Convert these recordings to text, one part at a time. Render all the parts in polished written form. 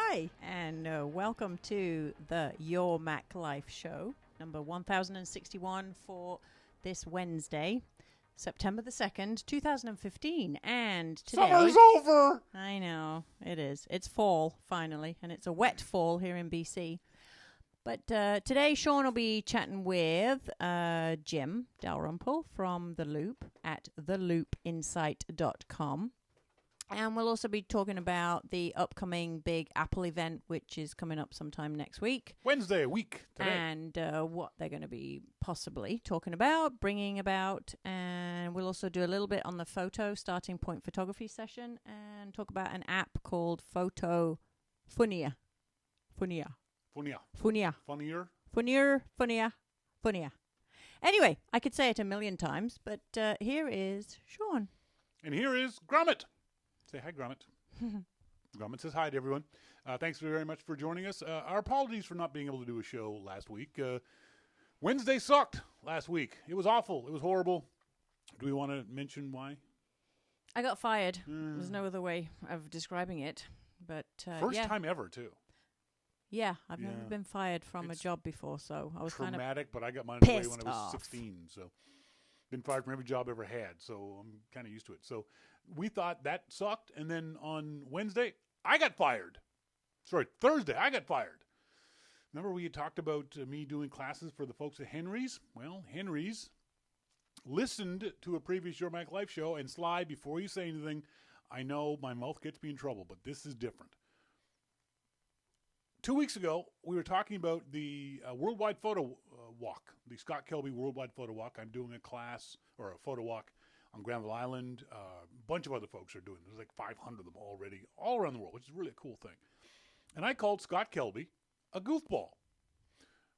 Hi, and welcome to the Your Mac Life show, number 1061 for this Wednesday, September the 2nd, 2015. And today... Summer's over! I know, it is. It's fall, finally, and it's a wet fall here in BC. But today, Shawn will be chatting with Jim Dalrymple from The Loop at theloopinsight.com. And we'll also be talking about the upcoming big Apple event, which is coming up sometime next week. Wednesday, a week today. And what they're going to be possibly talking about, bringing about. And we'll also do a little bit on the starting point photography session and talk about an app called Photofunia. Funnier. Anyway, I could say it a million times, but here is Shawn. And here is Gromit. Say hi, Gromit. Gromit says hi to everyone. Thanks very much for joining us. Our apologies for not being able to do a show last week. Wednesday sucked last week. It was awful. It was horrible. Do we want to mention why? I got fired. There's no other way of describing it. But First time ever, too. Yeah, I've never been fired from a job before, so I was traumatic, kind of but I got mine away when I was 16, so been fired from every job I ever had, so I'm kind of used to it. So we thought that sucked, and then on Wednesday, I got fired. Sorry, Thursday, I got fired. Remember we had talked about me doing classes for the folks at Henry's? Well, Henry's listened to a previous Your Mac Life show, and Sly, before you say anything, I know my mouth gets me in trouble, but this is different. 2 weeks ago, we were talking about the Worldwide Photo Walk, the Scott Kelby Worldwide Photo Walk. I'm doing a class or a photo walk on Granville Island. A bunch of other folks are doing it. There's like 500 of them already, all around the world, which is really a cool thing. And I called Scott Kelby a goofball.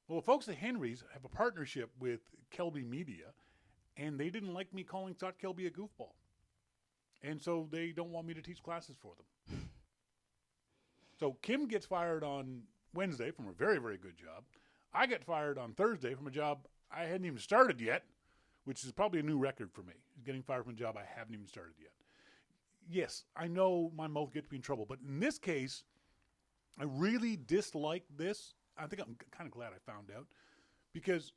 Well, the folks at Henry's have a partnership with Kelby Media, and they didn't like me calling Scott Kelby a goofball. And so they don't want me to teach classes for them. So Kim gets fired on Wednesday from a very, very good job. I get fired on Thursday from a job I hadn't even started yet, which is probably a new record for me, getting fired from a job I haven't even started yet. Yes, I know my mouth gets me in trouble, but in this case, I really dislike this. I think I'm kind of glad I found out, because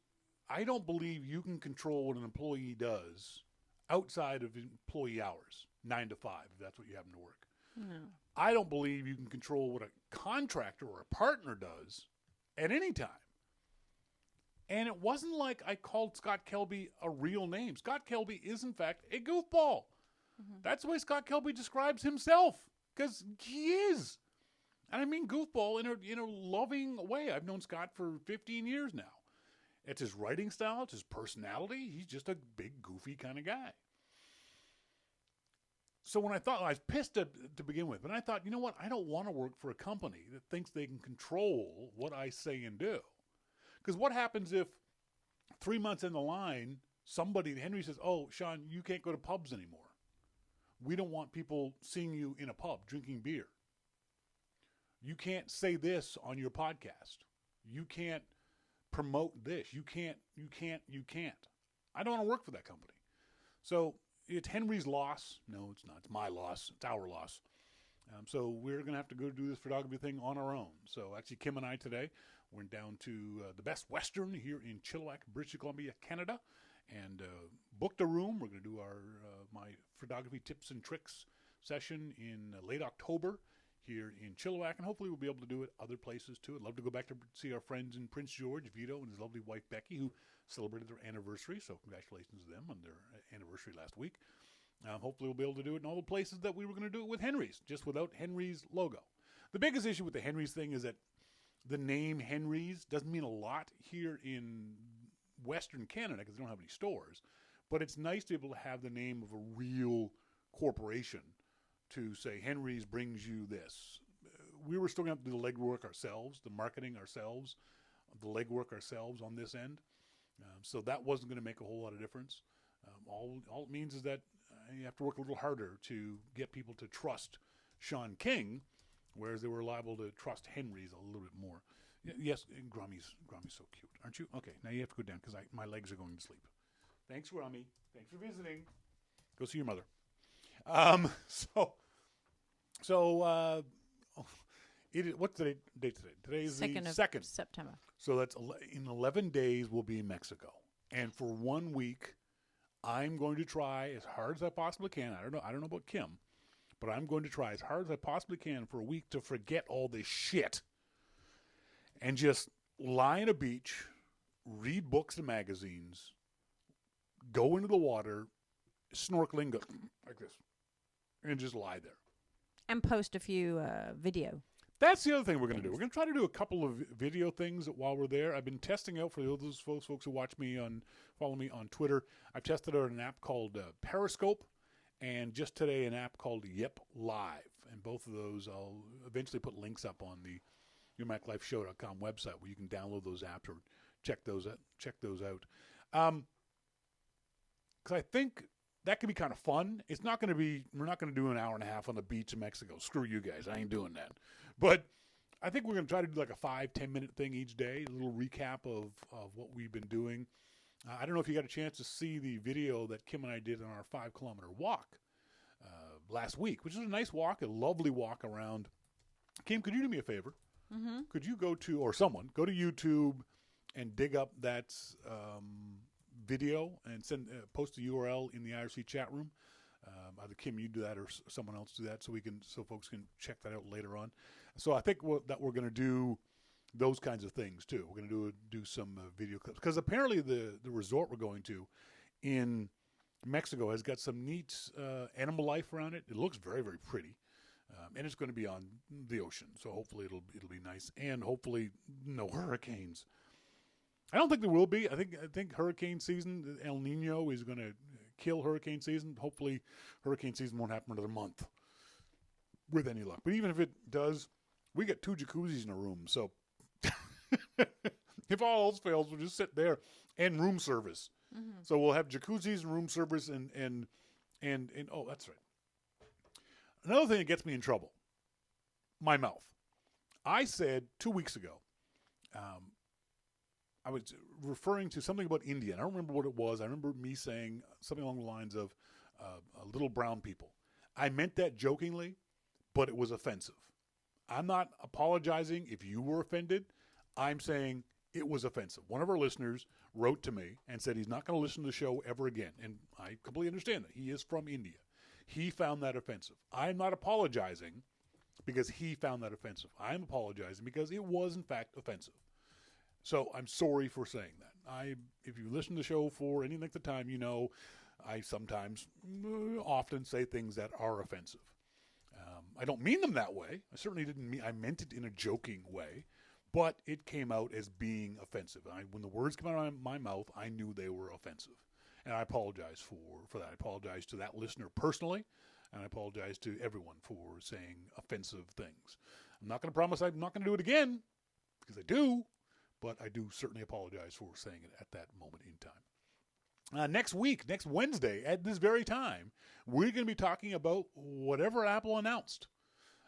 I don't believe you can control what an employee does outside of employee hours, 9 to 5, if that's what you happen to work. No. I don't believe you can control what a contractor or a partner does at any time. And it wasn't like I called Scott Kelby a real name. Scott Kelby is, in fact, a goofball. Mm-hmm. That's the way Scott Kelby describes himself, because he is. And I mean goofball in a loving way. I've known Scott for 15 years now. It's his writing style. It's his personality. He's just a big, goofy kind of guy. So when I was pissed to begin with, but I thought, you know what? I don't want to work for a company that thinks they can control what I say and do. Because what happens if 3 months in the line, Henry says, oh, Shawn, you can't go to pubs anymore. We don't want people seeing you in a pub drinking beer. You can't say this on your podcast. You can't promote this. You can't. I don't want to work for that company. So it's Henry's loss. No, it's not. It's my loss. It's our loss. So we're going to have to go do this photography thing on our own. So actually, Kim and I today went down to the Best Western here in Chilliwack, British Columbia, Canada, and booked a room. We're going to do my photography tips and tricks session in late October here in Chilliwack, and hopefully we'll be able to do it other places too. I'd love to go back to see our friends in Prince George, Vito and his lovely wife Becky, who celebrated their anniversary, so congratulations to them on their anniversary last week. Hopefully we'll be able to do it in all the places that we were going to do it with Henry's, just without Henry's logo. The biggest issue with the Henry's thing is that the name Henry's doesn't mean a lot here in Western Canada because they don't have any stores, but it's nice to be able to have the name of a real corporation to say Henry's brings you this. We were still going to have to do the legwork ourselves, the marketing ourselves, the legwork ourselves on this end. So that wasn't going to make a whole lot of difference. All it means is that you have to work a little harder to get people to trust Shawn King, whereas they were liable to trust Henry's a little bit more. Yes, Grummy's so cute, aren't you? Okay, now you have to go down because my legs are going to sleep. Thanks, Grummy. Thanks for visiting. Go see your mother. What's the date today? Today is the 2nd of September. So that's in 11 days we'll be in Mexico. And for 1 week, I'm going to try as hard as I possibly can. I don't know about Kim, but I'm going to try as hard as I possibly can for a week to forget all this shit and just lie on a beach, read books and magazines, go into the water, snorkeling, go like this, and just lie there. And post a few video. That's the other thing we're going to do. We're going to try to do a couple of video things while we're there. I've been testing out for those folks who follow me on Twitter. I've tested out an app called Periscope, and just today an app called Yep Live. And both of those, I'll eventually put links up on the YourMacLifeShow.com website where you can download those apps or check those out. Because I think that could be kind of fun. It's not going to be. We're not going to do an hour and a half on the beach in Mexico. Screw you guys. I ain't doing that. But I think we're going to try to do like a 5-10 minute thing each day, a little recap of what we've been doing. I don't know if you got a chance to see the video that Kim and I did on our 5-kilometer walk last week, which is a nice walk, a lovely walk around. Kim, could you do me a favor? Mm-hmm. Could you go to YouTube and dig up that video and post the URL in the IRC chat room? Either Kim, you do that, or someone else do that, so folks can check that out later on. So I think that we're going to do those kinds of things too. We're going to do some video clips because apparently the resort we're going to in Mexico has got some neat animal life around it. It looks very, very pretty, and it's going to be on the ocean. So hopefully it'll be nice, and hopefully no hurricanes. I don't think there will be. I think hurricane season, El Nino, is going to kill hurricane season. Hopefully hurricane season won't happen another month with any luck. But even if it does, we got 2 jacuzzis in a room. So if all else fails, we'll just sit there and room service. Mm-hmm. So we'll have jacuzzis and room service and oh, that's right. Another thing that gets me in trouble, my mouth. I said 2 weeks ago, I was referring to something about India, and I don't remember what it was. I remember me saying something along the lines of little brown people. I meant that jokingly, but it was offensive. I'm not apologizing if you were offended. I'm saying it was offensive. One of our listeners wrote to me and said he's not going to listen to the show ever again, and I completely understand that. He is from India. He found that offensive. I'm not apologizing because he found that offensive. I'm apologizing because it was, in fact, offensive. So I'm sorry for saying that. If you listen to the show for any length of time, you know I sometimes, often say things that are offensive. I don't mean them that way. I certainly didn't mean. I meant it in a joking way, but it came out as being offensive. When the words came out of my mouth, I knew they were offensive, and I apologize for that. I apologize to that listener personally, and I apologize to everyone for saying offensive things. I'm not going to promise I'm not going to do it again, because I do. But I do certainly apologize for saying it at that moment in time. Next Wednesday, at this very time, we're going to be talking about whatever Apple announced.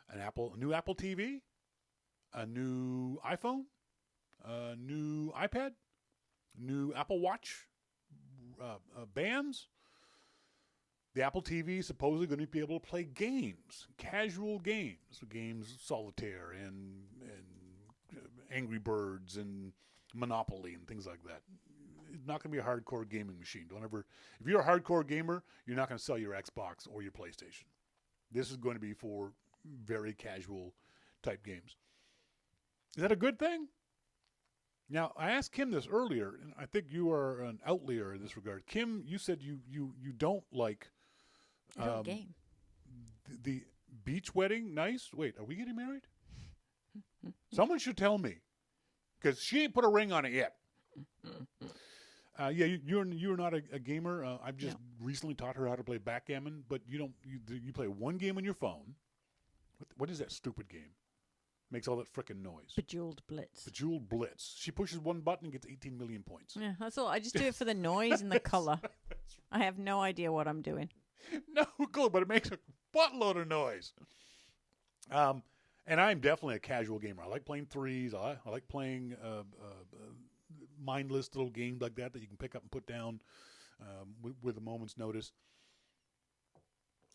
A new Apple TV, a new iPhone, a new iPad, new Apple Watch bands. The Apple TV is supposedly going to be able to play games, casual games, solitaire and Angry Birds and Monopoly and things like that. It's not going to be a hardcore gaming machine. If you're a hardcore gamer, you're not going to sell your Xbox or your PlayStation. This is going to be for very casual type games. Is that a good thing? Now, I asked Kim this earlier, and I think you are an outlier in this regard. Kim, you said you don't like game. The beach wedding. Nice. Wait, are we getting married? Someone should tell me, because she ain't put a ring on it yet. You're not a gamer. I've just recently taught her how to play backgammon, but you play one game on your phone. What is that stupid game? Makes all that frickin' noise. Bejeweled Blitz. She pushes one button and gets 18 million points. Yeah, that's all. I just do it for the noise and the color. I have no idea what I'm doing. No clue, but it makes a buttload of noise. And I'm definitely a casual gamer. I like playing threes. I like playing mindless little games like that you can pick up and put down with a moment's notice.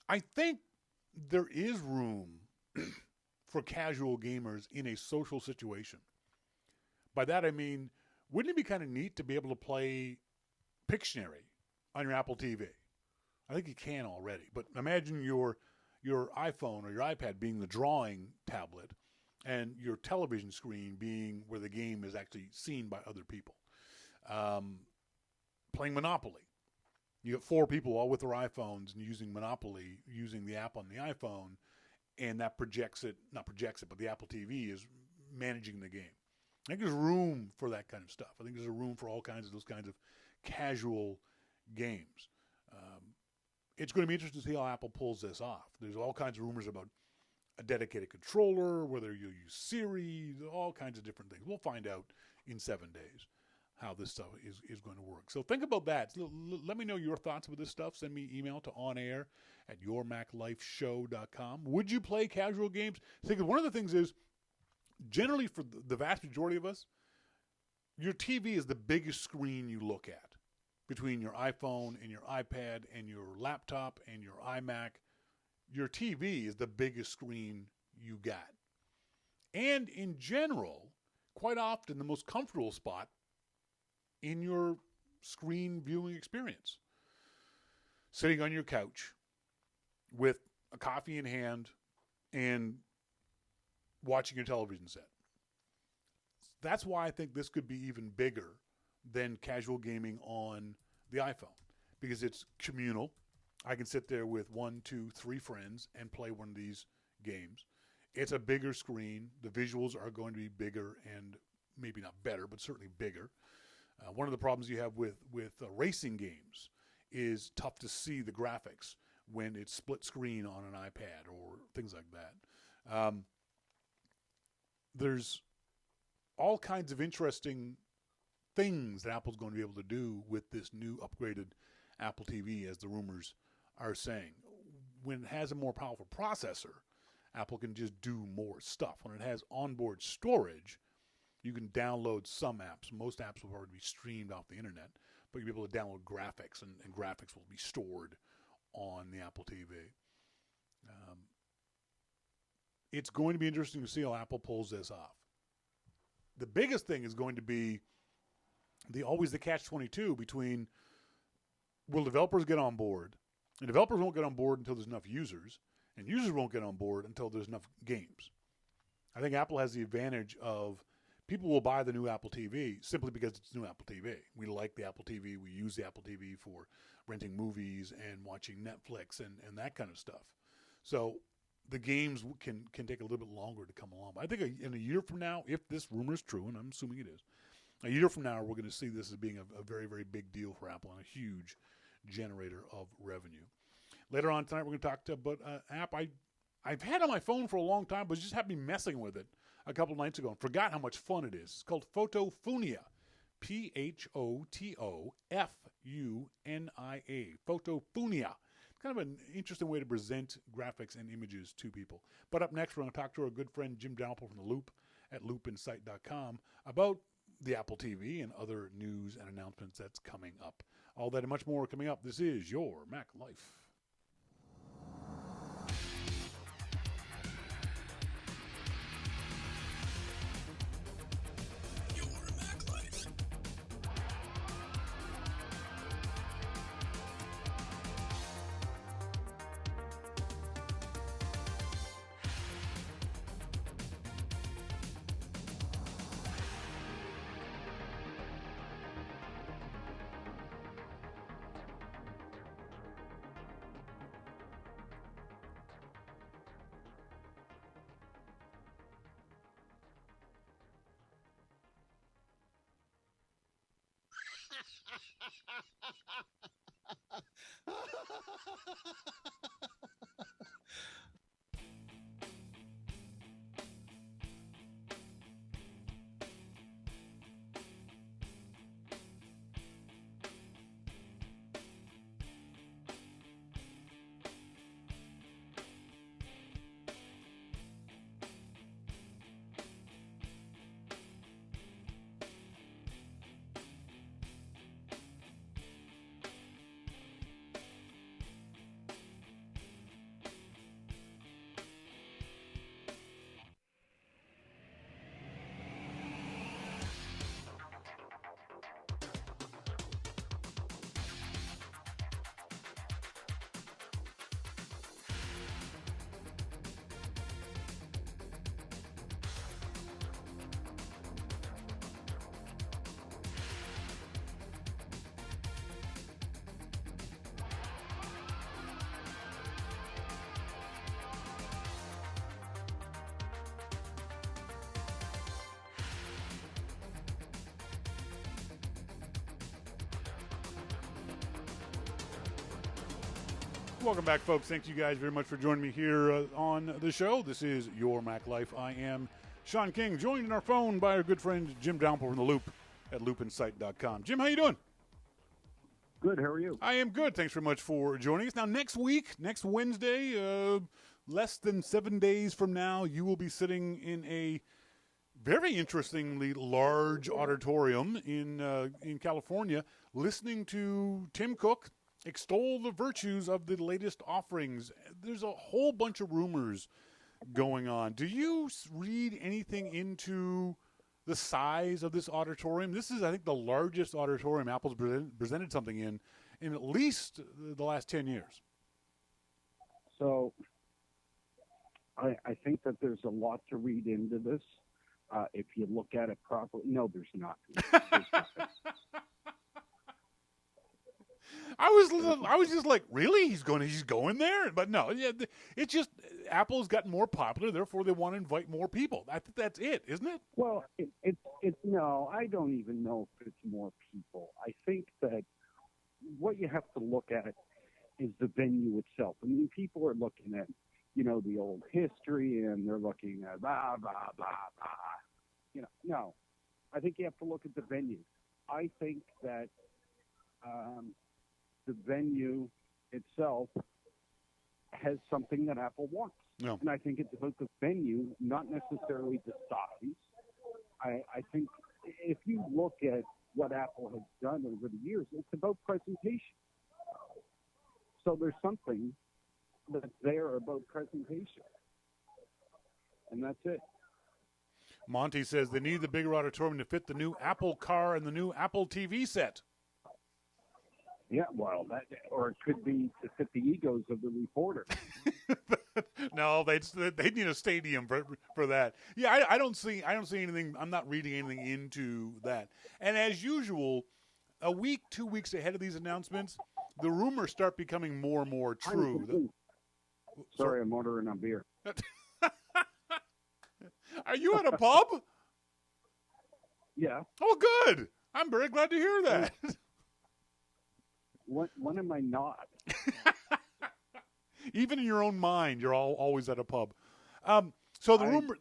I think there is room for casual gamers in a social situation. By that I mean, wouldn't it be kind of neat to be able to play Pictionary on your Apple TV? I think you can already, but imagine your iPhone or your iPad being the drawing tablet and your television screen being where the game is actually seen by other people. Playing Monopoly. You have 4 people all with their iPhones and using Monopoly, using the app on the iPhone, and that but the Apple TV is managing the game. I think there's room for that kind of stuff. I think there's a room for all kinds of those kinds of casual games. It's going to be interesting to see how Apple pulls this off. There's all kinds of rumors about a dedicated controller, whether you'll use Siri, all kinds of different things. We'll find out in 7 days how this stuff is going to work. So think about that. Let me know your thoughts about this stuff. Send me an email to onair@yourmaclifeshow.com. Would you play casual games? Because one of the things is, generally for the vast majority of us, your TV is the biggest screen you look at. Between your iPhone and your iPad and your laptop and your iMac, your TV is the biggest screen you got. And in general, quite often the most comfortable spot in your screen viewing experience. Sitting on your couch with a coffee in hand and watching your television set. That's why I think this could be even bigger than casual gaming on the iPhone, because it's communal. I can sit there with 1, 2, 3 friends and play one of these games. It's a bigger screen. The visuals are going to be bigger and maybe not better, but certainly bigger. One of the problems you have with racing games is tough to see the graphics when it's split screen on an iPad or things like that. There's all kinds of interesting things that Apple's going to be able to do with this new upgraded Apple TV, as the rumors are saying. When it has a more powerful processor, Apple can just do more stuff. When it has onboard storage, you can download some apps. Most apps will already be streamed off the internet, but you'll be able to download graphics, and graphics will be stored on the Apple TV. It's going to be interesting to see how Apple pulls this off. The biggest thing is going to be always the catch-22 between, will developers get on board? And developers won't get on board until there's enough users, and users won't get on board until there's enough games. I think Apple has the advantage of people will buy the new Apple TV simply because it's new Apple TV. We like the Apple TV. We use the Apple TV for renting movies and watching Netflix and that kind of stuff. So the games can take a little bit longer to come along. But I think in a year from now, if this rumor is true, and I'm assuming it is, a year from now, we're going to see this as being a very, very big deal for Apple and a huge generator of revenue. Later on tonight, we're going to talk about an app I've had on my phone for a long time, but just happened to be messing with it a couple nights ago and forgot how much fun it is. It's called Photofunia. Photofunia. Photofunia. Kind of an interesting way to present graphics and images to people. But up next, we're going to talk to our good friend Jim Dalrymple from The Loop at loopinsight.com about the Apple TV and other news and announcements that's coming up. All that and much more coming up. This is Your Mac Life. Welcome back, folks. Thank you guys very much for joining me here on the show. This is Your Mac Life. I am Shawn King, joined on our phone by our good friend Jim Dalrymple from The Loop at loopinsight.com. Jim, how you doing? Good. How are you? I am good. Thanks very much for joining us. Now, next week, next Wednesday, less than 7 days from now, you will be sitting in a very interestingly large auditorium in California, listening to Tim Cook extol the virtues of the latest offerings. There's a whole bunch of rumors going on. Do you read anything into the size of this auditorium? This is, I think, the largest auditorium Apple's presented something in at least the last 10 years. So I think that there's a lot to read into this. If you look at it properly, no, there's not. There's nothing. I was just like, really? He's going there? But no, yeah, it's just Apple's gotten more popular, therefore they want to invite more people. I think that's it, isn't it? Well, it's no, I don't even know if it's more people. I think that what you have to look at is the venue itself. I mean, people are looking at, the old history, and they're looking at blah, blah, blah, blah. No. I think you have to look at the venue. I think that the venue itself has something that Apple wants. No. And I think it's about the venue, not necessarily the size. I think if you look at what Apple has done over the years, it's about presentation. So there's something that's there about presentation. And that's it. Monty says they need the bigger auditorium to fit the new Apple car and the new Apple TV set. Yeah, well, or it could be to fit the egos of the reporter. No, they need a stadium for that. Yeah, I don't see anything. I'm not reading anything into that. And as usual, a week, 2 weeks ahead of these announcements, the rumors start becoming more and more true. Sorry, I'm ordering a beer. Are you at a pub? Yeah. Oh, good. I'm very glad to hear that. When am I not? Even in your own mind, you're always at a pub. So the rumor.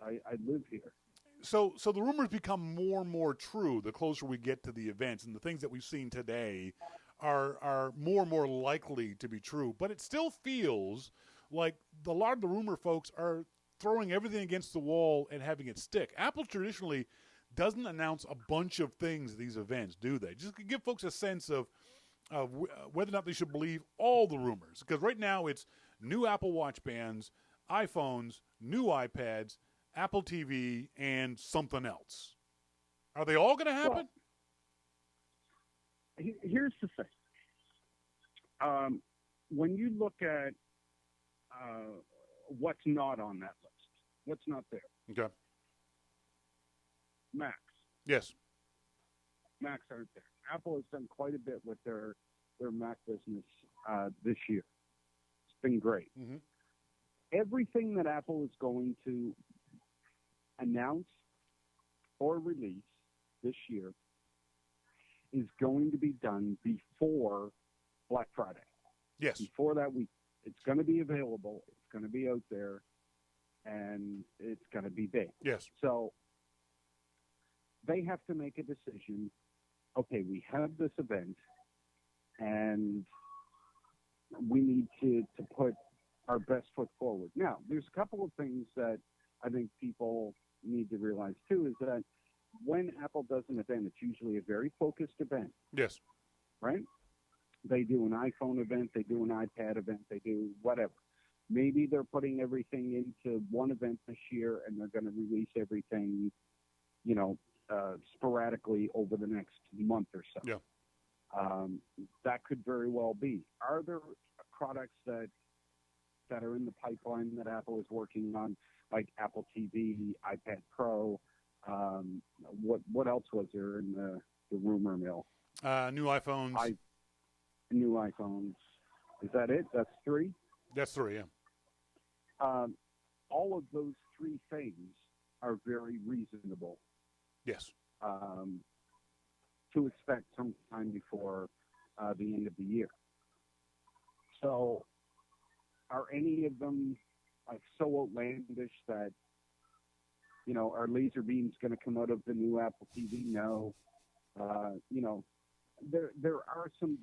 I live here. So the rumors become more and more true the closer we get to the events, and the things that we've seen today are more and more likely to be true. But it still feels like a lot of the rumor folks are throwing everything against the wall and having it stick. Apple traditionally doesn't announce a bunch of things at these events, do they? Just to give folks a sense of whether or not they should believe all the rumors. Because right now it's new Apple Watch bands, iPhones, new iPads, Apple TV, and something else. Are they all going to happen? Well, here's the thing. When you look at what's not on that list, what's not there? Okay. Macs. Yes. Macs aren't there. Apple has done quite a bit with their Mac business this year. It's been great. Mm-hmm. Everything that Apple is going to announce or release this year is going to be done before Black Friday. Yes. Before that week. It's going to be available. It's going to be out there. And it's going to be big. Yes. So they have to make a decision. Okay, we have this event, and we need to put our best foot forward. Now, there's a couple of things that I think people need to realize, too, is that when Apple does an event, it's usually a very focused event. Yes. Right? They do an iPhone event, they do an iPad event, they do whatever. Maybe they're putting everything into one event this year, and they're going to release everything, sporadically over the next month or so. Yeah. That could very well be. Are there products that are in the pipeline that Apple is working on, like Apple TV, iPad Pro? What else was there in the rumor mill? New iPhones. New iPhones. Is that it? That's three? That's three, yeah. All of those three things are very reasonable. Yes. To expect sometime before the end of the year. So are any of them like so outlandish that, our laser beam's going to come out of the new Apple TV? No. There are some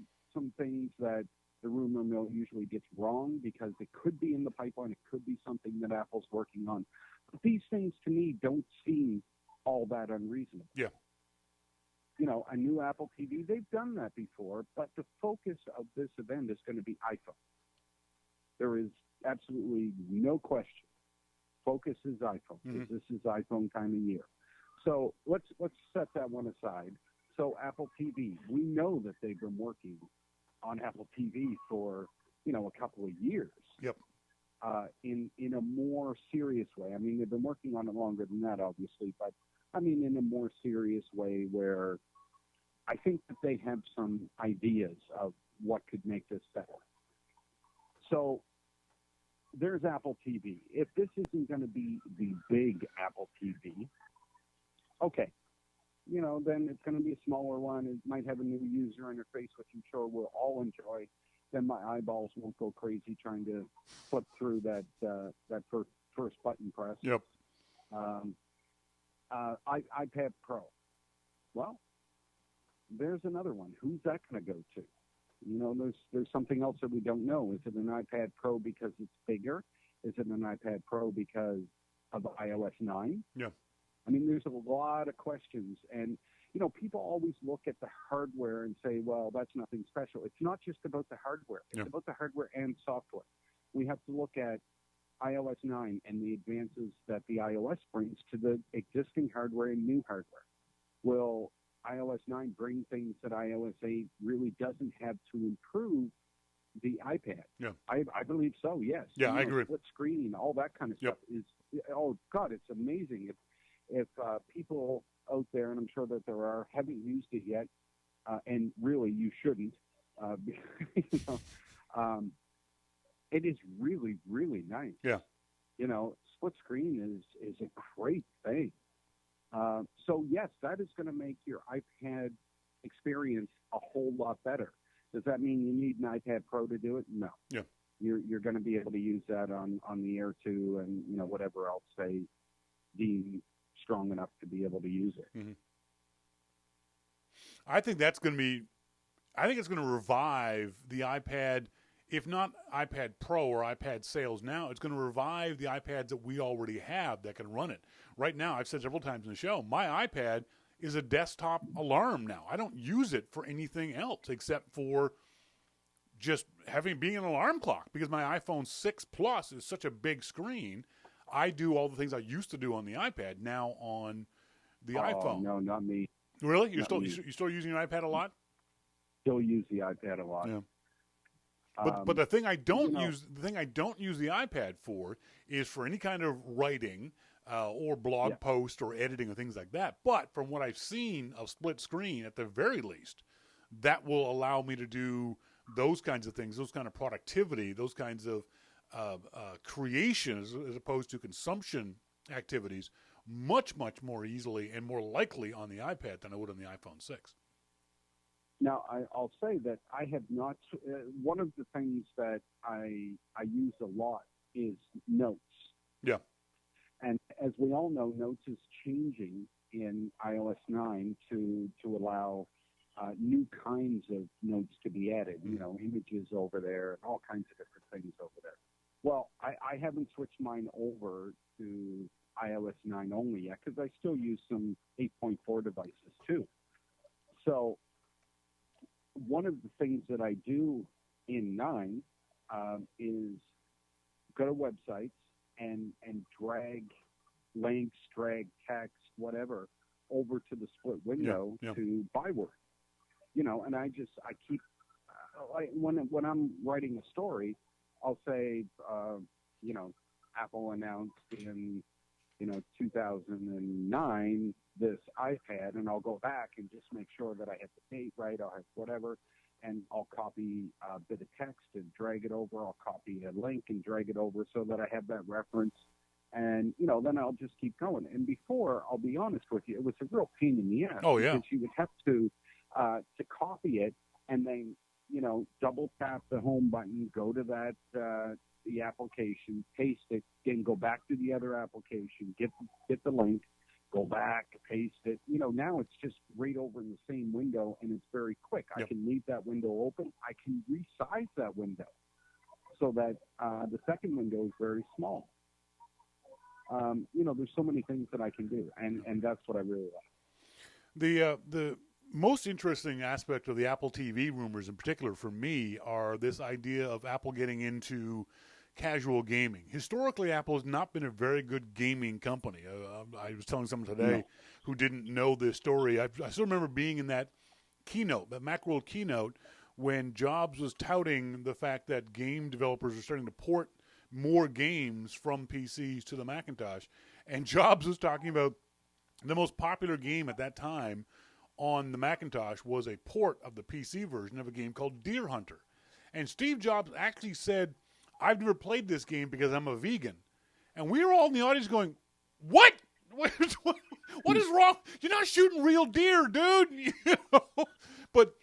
things that the rumor mill usually gets wrong because it could be in the pipeline. It could be something that Apple's working on. But these things to me don't seem all that unreasonable. Yeah. A new Apple TV, they've done that before, but the focus of this event is going to be iPhone. There is absolutely no question. Focus is iPhone, because this is iPhone time of year. So let's set that one aside. So Apple TV, we know that they've been working on Apple TV for, a couple of years. Yep. In a more serious way. I mean, they've been working on it longer than that, obviously, but in a more serious way where I think that they have some ideas of what could make this better. So there's Apple TV. If this isn't going to be the big Apple TV, okay, then it's going to be a smaller one. It might have a new user interface, which I'm sure we'll all enjoy. Then my eyeballs won't go crazy trying to flip through that first button press. Yep. iPad Pro. Well, there's another one. Who's that going to go to? There's something else that we don't know. Is it an iPad Pro because it's bigger? Is it an iPad Pro because of iOS 9? Yeah. There's a lot of questions. And, people always look at the hardware and say, well, that's nothing special. It's not just about the hardware. It's about the hardware and software. We have to look at iOS 9 and the advances that the iOS brings to the existing hardware and new hardware. Will iOS 9 bring things that iOS 8 really doesn't have to improve the iPad? Yeah. I believe so, yes. Yeah, I agree. Split screen, all that kind of stuff is, oh, God, it's amazing. If people out there, and I'm sure that there are, haven't used it yet, and really you shouldn't, it is really, really nice. Yeah. Split screen is a great thing. So, yes, that is going to make your iPad experience a whole lot better. Does that mean you need an iPad Pro to do it? No. Yeah. You're going to be able to use that on the Air 2 and, whatever else they deem strong enough to be able to use it. Mm-hmm. I think it's going to revive the iPad, if not iPad Pro or iPad sales now, it's going to revive the iPads that we already have that can run it. Right now, I've said several times in the show, my iPad is a desktop alarm now. I don't use it for anything else except for just being an alarm clock, because my iPhone 6 Plus is such a big screen. I do all the things I used to do on the iPad now on the iPhone. No, not me. Really? You still using your iPad a lot? Still use the iPad a lot. Yeah. But the thing I don't use the iPad for is for any kind of writing or blog post or editing or things like that. But from what I've seen of split screen, at the very least, that will allow me to do those kinds of things, those kind of productivity, those kinds of creation as opposed to consumption activities much, much more easily and more likely on the iPad than I would on the iPhone 6. Now, I'll say that I have not. One of the things that I use a lot is Notes. Yeah. And as we all know, Notes is changing in iOS 9 to allow new kinds of notes to be added, images over there, and all kinds of different things over there. Well, I haven't switched mine over to iOS 9 only yet because I still use some 8.4 devices too. So one of the things that I do in 9 is go to websites and drag links, drag text, whatever, over to the split window to Byword. And I keep when I'm writing a story, I'll say, Apple announced in 2009 this iPad, and I'll go back and just make sure that I have the date right. I'll have whatever, and I'll copy a bit of text and drag it over. I'll copy a link and drag it over so that I have that reference. And, then I'll just keep going. And before, I'll be honest with you, it was a real pain in the ass. Oh, yeah. Because you would have to copy it and then, double tap the home button, go to that the application, paste it, then go back to the other application, get the link, go back, paste it. Now it's just right over in the same window, and it's very quick. Yep. I can leave that window open. I can resize that window so that the second window is very small. There's so many things that I can do, and that's what I really like. The most interesting aspect of the Apple TV rumors in particular for me are this idea of Apple getting into casual gaming. Historically, Apple has not been a very good gaming company. I was telling someone today who didn't know this story. I still remember being in that keynote, that Macworld keynote, when Jobs was touting the fact that game developers are starting to port more games from PCs to the Macintosh. And Jobs was talking about the most popular game at that time on the Macintosh was a port of the PC version of a game called Deer Hunter. And Steve Jobs actually said, I've never played this game because I'm a vegan. And we were all in the audience going, what? What is wrong? You're not shooting real deer, dude. But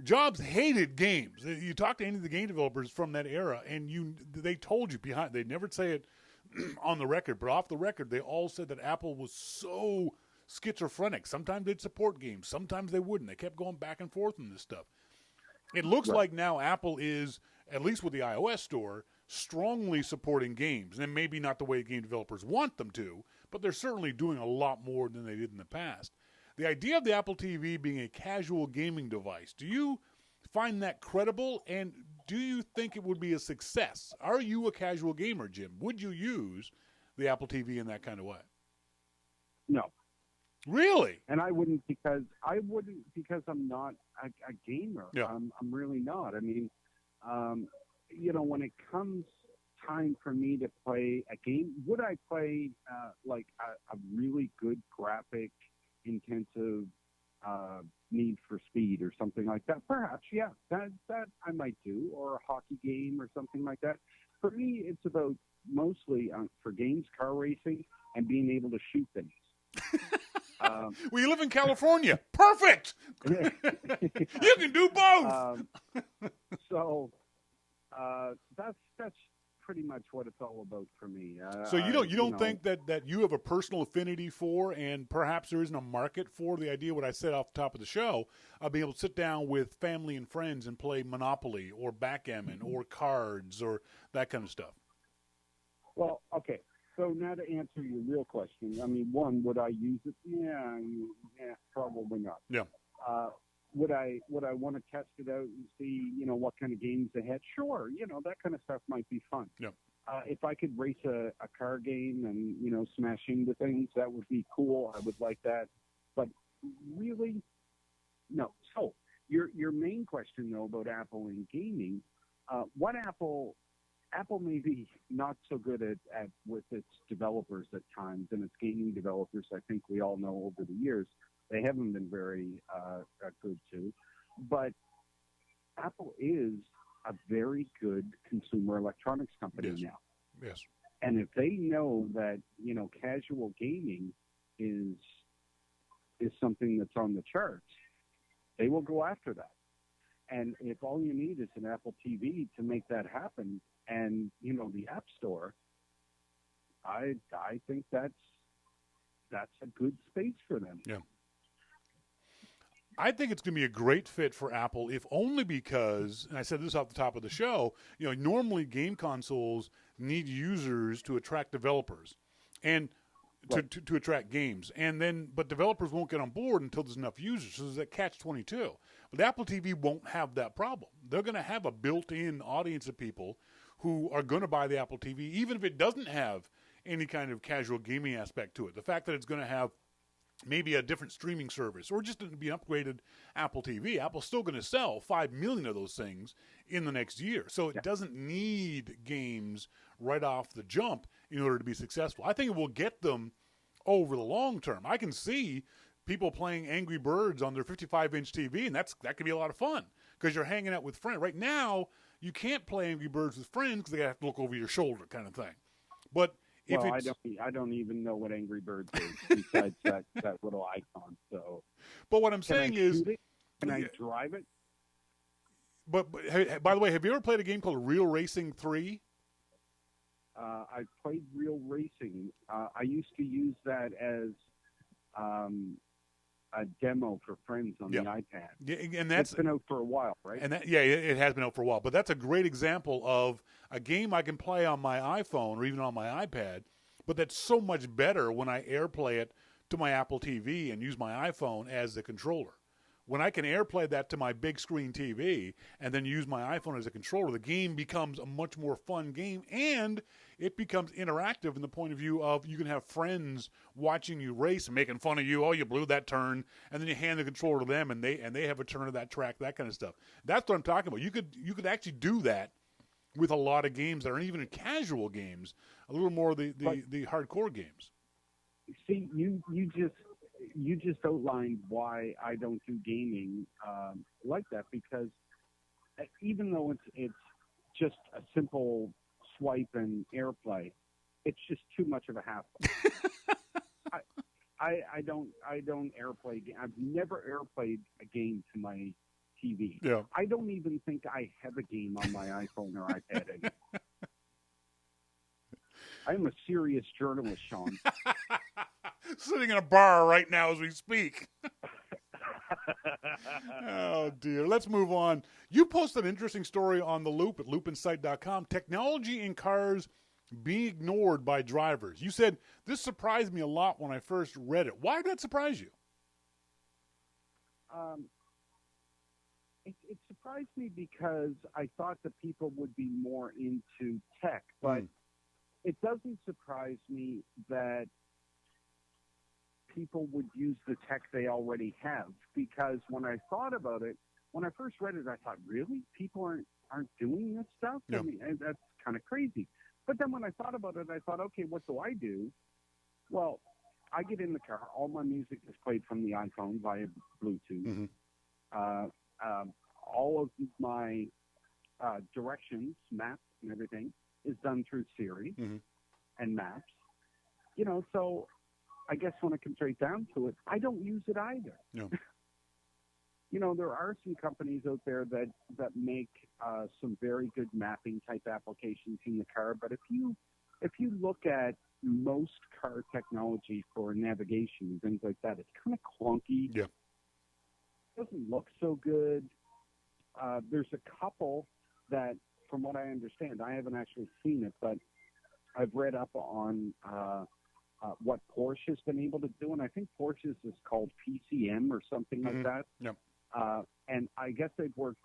Jobs hated games. You talk to any of the game developers from that era, and they told you behind. They never say it on the record, but off the record, they all said that Apple was so schizophrenic. Sometimes they'd support games. Sometimes they wouldn't. They kept going back and forth on this stuff. It looks like now Apple is, at least with the iOS store, strongly supporting games. And maybe not the way game developers want them to, but they're certainly doing a lot more than they did in the past. The idea of the Apple TV being a casual gaming device, do you find that credible? And do you think it would be a success? Are you a casual gamer, Jim? Would you use the Apple TV in that kind of way? No. Really? And I wouldn't because I'm not a gamer. Yeah. I'm really not. I mean, when it comes time for me to play a game, would I play like a really good graphic intensive Need for Speed or something like that? Perhaps, yeah. That I might do, or a hockey game or something like that. For me, it's about mostly for games, car racing, and being able to shoot things. Well, you live in California. Perfect. You can do both. So that's pretty much what it's all about for me. So you don't think that you have a personal affinity for, and perhaps there isn't a market for, the idea what I said off the top of the show of being able to sit down with family and friends and play Monopoly or backgammon or cards or that kind of stuff? Well, okay. So now to answer your real question, I mean, one, would I use it? Yeah, probably not. Yeah. Would I want to test it out and see, what kind of games they had? Sure, that kind of stuff might be fun. Yeah. If I could race a car game and, smash into things, that would be cool. I would like that. But really, no. So your main question, though, about Apple and gaming, what Apple may be not so good at with its developers at times, and its gaming developers, I think we all know over the years, they haven't been very good to. But Apple is a very good consumer electronics company now. Yes. And if they know that, casual gaming is something that's on the charts, they will go after that. And if all you need is an Apple TV to make that happen, and the App Store, I think that's a good space for them. Yeah. I think it's going to be a great fit for Apple, if only because, and I said this off the top of the show, normally game consoles need users to attract developers and to attract games. But developers won't get on board until there's enough users. So there's that catch-22. But Apple TV won't have that problem. They're going to have a built-in audience of people who are going to buy the Apple TV, even if it doesn't have any kind of casual gaming aspect to it. The fact that it's going to have maybe a different streaming service or just be an upgraded Apple TV, Apple's still going to sell 5 million of those things in the next year. So it doesn't need games right off the jump in order to be successful. I think it will get them over the long term. I can see people playing Angry Birds on their 55-inch TV, and that could be a lot of fun because you're hanging out with friends. Right now, you can't play Angry Birds with friends because they have to look over your shoulder kind of thing. But I don't even know what Angry Birds is besides that little icon. So, but what I'm saying is, can I drive it? But hey, by the way, have you ever played a game called Real Racing 3? I played Real Racing. I used to use that as a demo for friends on the iPad. Yeah, and that's it's been out for a while, right? And it has been out for a while. But that's a great example of a game I can play on my iPhone or even on my iPad, but that's so much better when I AirPlay it to my Apple TV and use my iPhone as the controller. When I can AirPlay that to my big screen TV and then use my iPhone as a controller, the game becomes a much more fun game, and it becomes interactive in the point of view of you can have friends watching you race and making fun of you. Oh, you blew that turn, and then you hand the controller to them, and they have a turn of that track, that kind of stuff. That's what I'm talking about. You could actually do that with a lot of games that aren't even casual games, a little more the hardcore games. See, you just outlined why I don't do gaming like that, because even though it's just a simple swipe and AirPlay, it's just too much of a hassle. I don't AirPlay. I've never AirPlayed a game to my TV. Yeah. I don't even think I have a game on my iPhone or iPad anymore. I am a serious journalist, Shawn. Sitting in a bar right now as we speak. Oh, dear. Let's move on. You posted an interesting story on The Loop at loopinsight.com. Technology in cars being ignored by drivers. You said, this surprised me a lot when I first read it. Why did that surprise you? It surprised me because I thought that people would be more into tech, but it doesn't surprise me that people would use the tech they already have, because when I thought about it, when I first read it, I thought, really? People aren't doing this stuff? Yeah. I mean, that's kind of crazy. But then when I thought about it, I thought, okay, what do I do? Well, I get in the car. All my music is played from the iPhone via Bluetooth. All of my directions, maps, and everything is done through Siri and Maps. You know, so I guess when it comes right down to it, I don't use it either. No. You know, there are some companies out there that make some very good mapping type applications in the car. But if you look at most car technology for navigation and things like that, it's kind of clunky. Yeah. It doesn't look so good. There's a couple that, from what I understand, I haven't actually seen it, but I've read up on what Porsche has been able to do, and I think Porsche's is called PCM or something like that. Yep. And I guess they've worked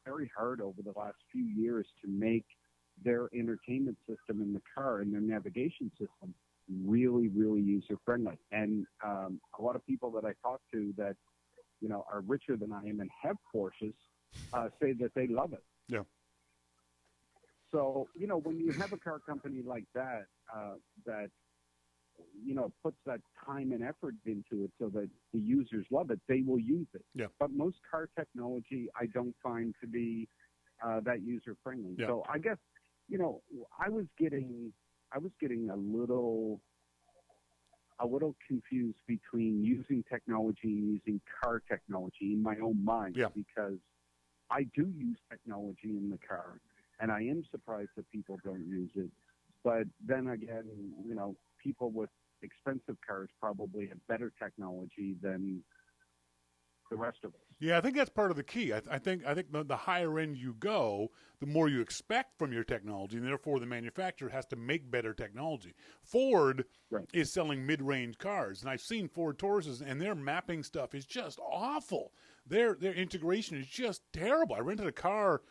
very hard over the last few years to make their entertainment system in the car and their navigation system really, really user-friendly. And a lot of people that I talk to that, you know, are richer than I am and have Porsches say that they love it. Yeah. So, you know, when you have a car company like that, that, you know, puts that time and effort into it so that the users love it, they will use it. Yeah. But most car technology I don't find to be that user-friendly. Yeah. So I guess, you know, I was getting a little confused between using technology and using car technology in my own mind, because I do use technology in the car, and I am surprised that people don't use it. But then again, you know, people with expensive cars probably have better technology than the rest of us. Yeah, I think that's part of the key. I think the higher end you go, the more you expect from your technology, and therefore the manufacturer has to make better technology. Ford is selling mid-range cars, and I've seen Ford Tauruses, and their mapping stuff is just awful. Their integration is just terrible. I rented a car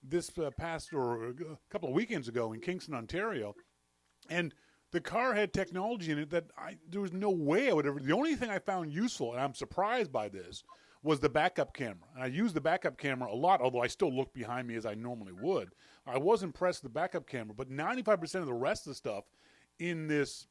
this past or a couple of weekends ago in Kingston, Ontario, and the car had technology in it that there was no way I would ever. The only thing I found useful, and I'm surprised by this, was the backup camera. And I used the backup camera a lot, although I still look behind me as I normally would. I was impressed with the backup camera, but 95% of the rest of the stuff in this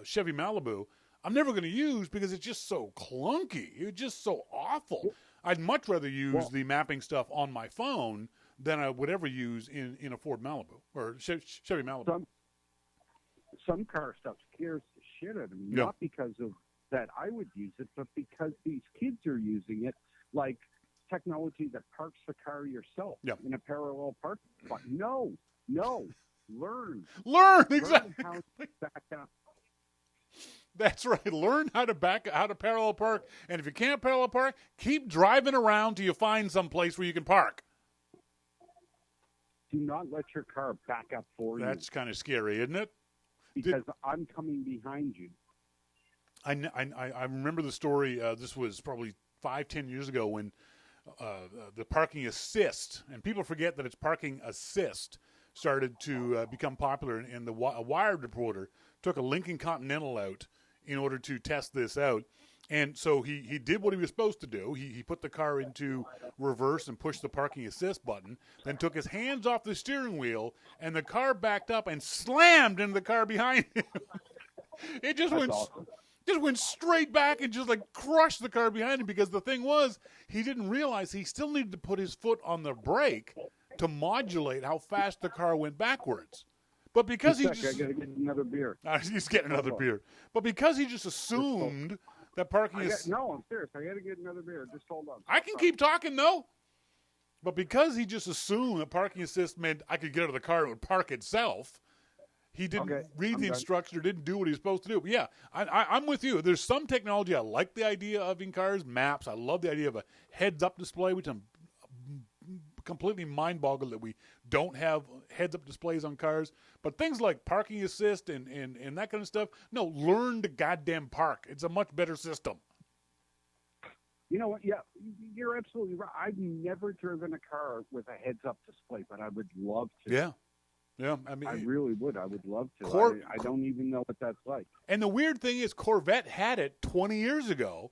Chevy Malibu, I'm never going to use because it's just so clunky. It's just so awful. I'd much rather use the mapping stuff on my phone than I would ever use in a Ford Malibu or Chevy Malibu. Some car stuff scares the shit out of me, not because of that I would use it, but because these kids are using it. Like technology that parks the car yourself Yep. in a parallel park spot. No. Learn Exactly. how to back up. That's right. Learn how to parallel park. And if you can't parallel park, keep driving around till you find some place where you can park. Do not let your car back up for you. That's kind of scary, isn't it? Because I'm coming behind you. I remember the story. This was probably 5-10 years ago when the parking assist, and people forget that it's parking assist, started to become popular. And a Wired reporter took a Lincoln Continental out in order to test this out. And so he did what he was supposed to do. He put the car into reverse and pushed the parking assist button, then took his hands off the steering wheel, and the car backed up and slammed into the car behind him. It just went straight back and just like crushed the car behind him, because the thing was, he didn't realize he still needed to put his foot on the brake to modulate how fast the car went backwards. But because I gotta get another beer. He's getting another beer. But because he just assumed that parking no, I'm serious. I got to get another beer. Just hold on. I can keep talking, though. But because he just assumed that parking assist meant I could get out of the car and it would park itself, he didn't read the instructions or didn't do what he was supposed to do. But yeah, I'm with you. There's some technology I like the idea of in cars. Maps. I love the idea of a heads-up display, which I'm completely mind-boggled that we don't have heads-up displays on cars. But things like parking assist and that kind of stuff, no, learn to goddamn park. It's a much better system. You know what? Yeah, you're absolutely right. I've never driven a car with a heads-up display, but I would love to. Yeah. I mean, I really would. I would love to. I don't even know what that's like. And the weird thing is, Corvette had it 20 years ago.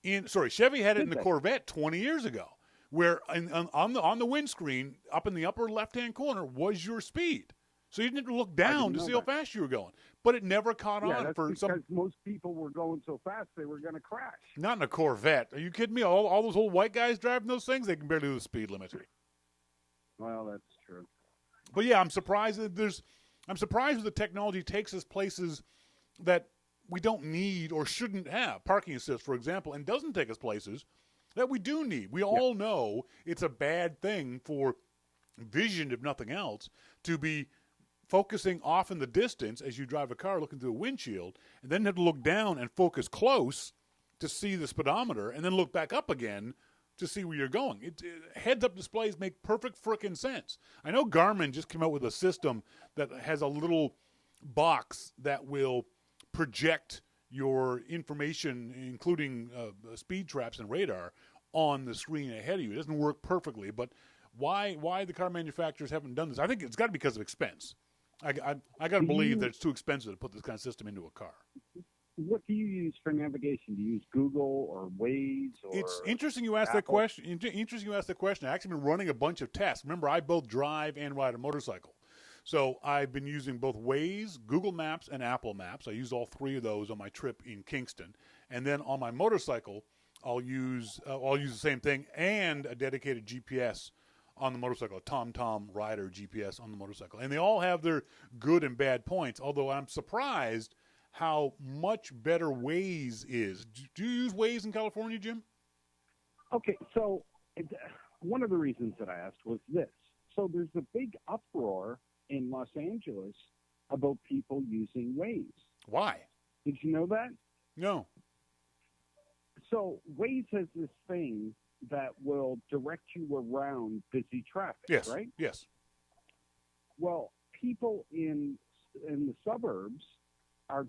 Chevy had it in the Corvette 20 years ago, where on the windscreen, up in the upper left-hand corner, was your speed. So you didn't have to look down to see how fast you were going. But it never caught on that's for because most people were going so fast they were going to crash. Not in a Corvette. Are you kidding me? All those old white guys driving those things, they can barely do the speed limit. Well, that's true. But yeah, I'm surprised that the technology takes us places that we don't need or shouldn't have. Parking assist, for example, and doesn't take us places that we do need. We all know it's a bad thing for vision, if nothing else, to be focusing off in the distance as you drive a car looking through a windshield, and then have to look down and focus close to see the speedometer, and then look back up again to see where you're going. Heads-up displays make perfect frickin' sense. I know Garmin just came out with a system that has a little box that will project your information, including speed traps and radar, on the screen ahead of you. It doesn't work perfectly, but why the car manufacturers haven't done this? I think it's got to be because of expense. I got to believe that it's too expensive to put this kind of system into a car. What do you use for navigation? Do you use Google or Waze? Or it's interesting you asked that question. Interesting you asked that question. I've actually been running a bunch of tests. Remember, I both drive and ride a motorcycle. So I've been using both Waze, Google Maps, and Apple Maps. I used all three of those on my trip in Kingston. And then on my motorcycle, I'll use the same thing and a dedicated GPS on the motorcycle, a TomTom Rider GPS on the motorcycle. And they all have their good and bad points, although I'm surprised how much better Waze is. Do you use Waze in California, Jim? Okay, so one of the reasons that I asked was this. So there's a big uproar in Los Angeles about people using Waze. Why? Did you know that? No. So Waze has this thing that will direct you around busy traffic, yes. right? Yes. Well, people in the suburbs are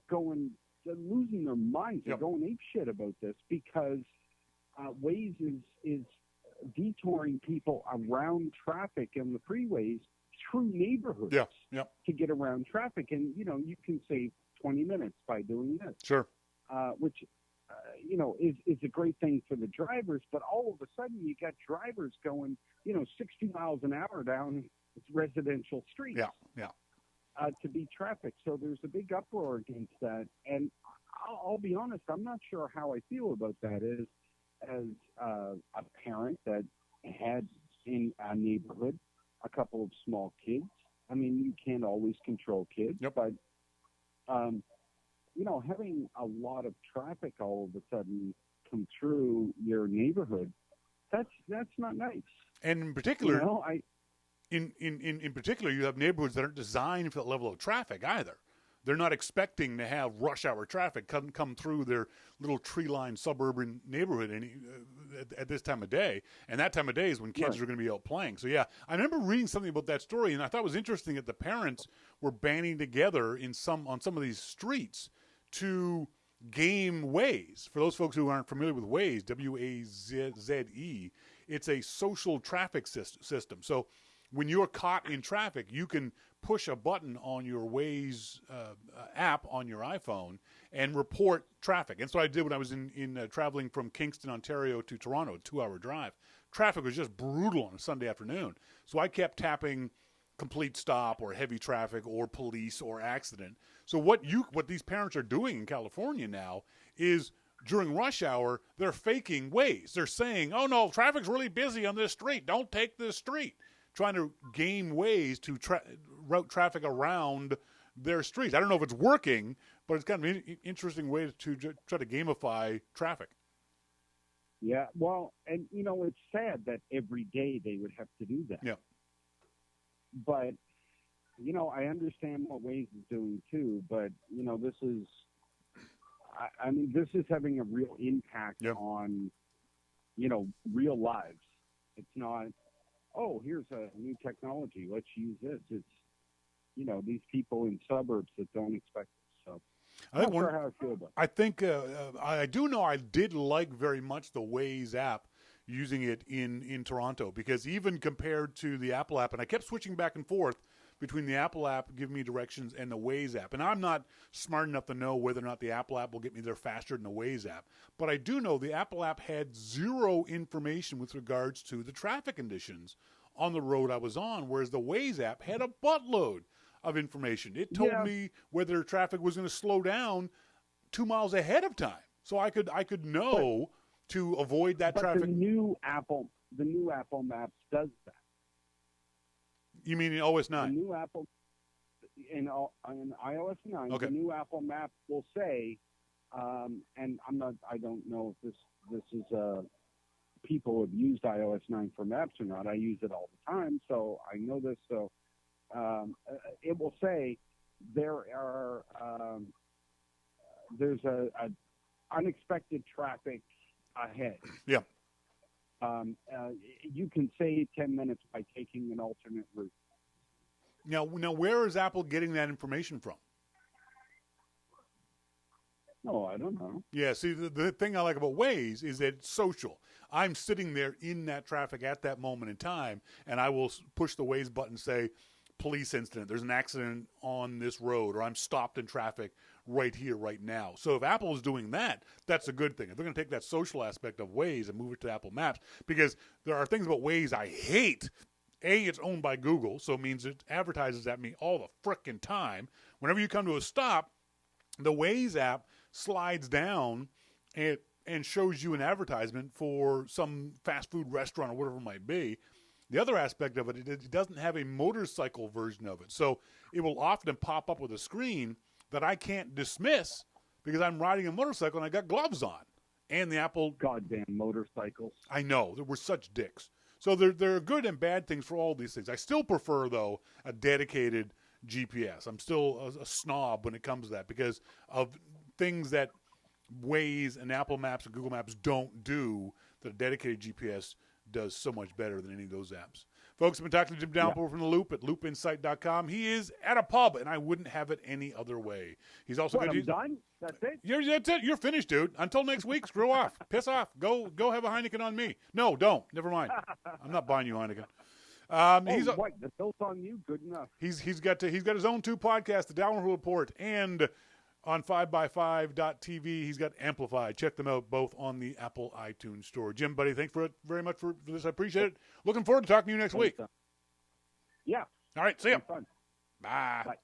losing their minds. They're going apeshit about this because Waze is detouring people around traffic in the freeways through neighborhoods to get around traffic. And, you can save 20 minutes by doing this. Sure. Which, is a great thing for the drivers. But all of a sudden you got drivers going, 60 miles an hour down residential streets. Yeah. To beat traffic. So there's a big uproar against that. And I'll be honest, I'm not sure how I feel about that as a parent that had in a neighborhood a couple of small kids. I mean, you can't always control kids, but, having a lot of traffic all of a sudden come through your neighborhood that's not nice. And in particular, You know, in particular, you have neighborhoods that aren't designed for that level of traffic either. They're not expecting to have rush hour traffic come through their little tree-lined suburban neighborhood at this time of day. And that time of day is when kids are going to be out playing. So, yeah, I remember reading something about that story, and I thought it was interesting that the parents were banding together on some of these streets to game Waze. For those folks who aren't familiar with Waze, W-A-Z-Z-E, it's a social traffic system. So when you're caught in traffic, you can push a button on your Waze app on your iPhone and report traffic. And that's what I did when I was in traveling from Kingston, Ontario to Toronto, a 2-hour drive. Traffic was just brutal on a Sunday afternoon. So I kept tapping complete stop or heavy traffic or police or accident. So what these parents are doing in California now is during rush hour, they're faking Waze. They're saying, oh, no, traffic's really busy on this street. Don't take this street. Trying to game Ways to route traffic around their streets. I don't know if it's working, but it's kind of an interesting way to try to gamify traffic. Yeah, well, and, you know, it's sad that every day they would have to do that. Yeah. But, you know, I understand what Waze is doing too, but, you know, this is having a real impact on, you know, real lives. It's not, oh, here's a new technology, let's use this. It's, you know, these people in suburbs that don't expect it. So I'm not sure how I feel about it. I think I do know I did like very much the Waze app, using it in Toronto, because even compared to the Apple app, and I kept switching back and forth between the Apple app giving me directions and the Waze app. And I'm not smart enough to know whether or not the Apple app will get me there faster than the Waze app. But I do know the Apple app had zero information with regards to the traffic conditions on the road I was on, whereas the Waze app had a buttload of information. It told me whether traffic was going to slow down 2 miles ahead of time. So I could know to avoid that traffic. The new Apple Maps does that. You mean in OS 9? The new Apple in iOS 9, okay. The new Apple Maps will say, and I don't know if this is people have used iOS 9 for maps or not. I use it all the time, so I know this. So it will say there's a unexpected traffic ahead. Yeah. You can save 10 minutes by taking an alternate route. Now, where is Apple getting that information from? Oh, I don't know. Yeah, see, the thing I like about Waze is that it's social. I'm sitting there in that traffic at that moment in time, and I will push the Waze button and say, police incident, there's an accident on this road, or I'm stopped in traffic right here, right now. So if Apple is doing that, that's a good thing. If they're going to take that social aspect of Waze and move it to Apple Maps, because there are things about Waze I hate. A, it's owned by Google, so it means it advertises at me all the frickin' time. Whenever you come to a stop, the Waze app slides down and shows you an advertisement for some fast food restaurant or whatever it might be. The other aspect of it, it doesn't have a motorcycle version of it. So it will often pop up with a screen that I can't dismiss because I'm riding a motorcycle and I got gloves on. And the Apple... Goddamn motorcycles. I know. We're such dicks. So there are good and bad things for all these things. I still prefer, though, a dedicated GPS. I'm still a snob when it comes to that because of things that Waze and Apple Maps and Google Maps don't do that a dedicated GPS does so much better than any of those apps. Folks, I've been talking to Jim Dalrymple from The Loop at loopinsight.com. He is at a pub, and I wouldn't have it any other way. He's also I'm done? That's it? That's it. You're finished, dude. Until next week, screw off. Piss off. Go have a Heineken on me. No, don't. Never mind. I'm not buying you Heineken. The bill's on you. Good enough. He's got his own 2 podcasts, The Dalrymple Report, and on 5by5.tv, he's got Amplified. Check them out both on the Apple iTunes Store. Jim, buddy, thanks very much for this. I appreciate it. Looking forward to talking to you next week. Yeah. All right. See ya. Fun. Bye. Bye.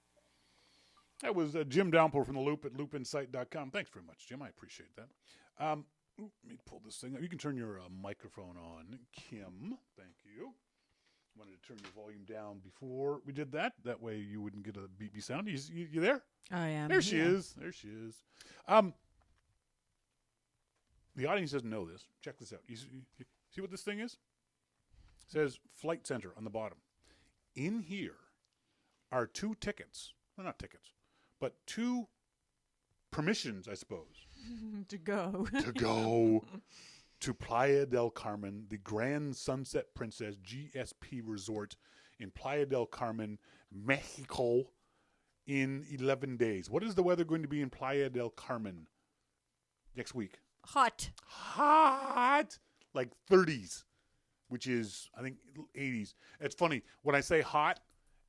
That was Jim Dalrymple from The Loop at loopinsight.com. Thanks very much, Jim. I appreciate that. Let me pull this thing up. You can turn your microphone on, Kim. Thank you. Wanted to turn your volume down before we did that. That way you wouldn't get a beepy sound. You there? I am. There she is. There she is. The audience doesn't know this. Check this out. You See what this thing is? It says Flight Center on the bottom. In here are 2 tickets. Well, not tickets, but 2 permissions, I suppose. To go. To go to Playa del Carmen, the Grand Sunset Princess GSP Resort in Playa del Carmen, Mexico, in 11 days. What is the weather going to be in Playa del Carmen next week? Hot. Hot! Like 30s, which is, I think, 80s. It's funny. When I say hot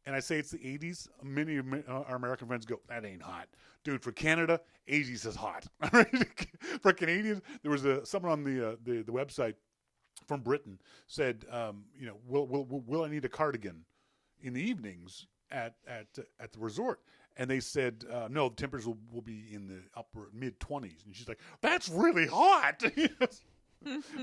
and I say it's the 80s, many of our American friends go, that ain't hot. Dude, for Canada, 80s is hot. For Canadians, there was someone on the website from Britain said, will I need a cardigan in the evenings at the resort? And they said, no, the temperatures will be in the upper mid-20s. And she's like, that's really hot.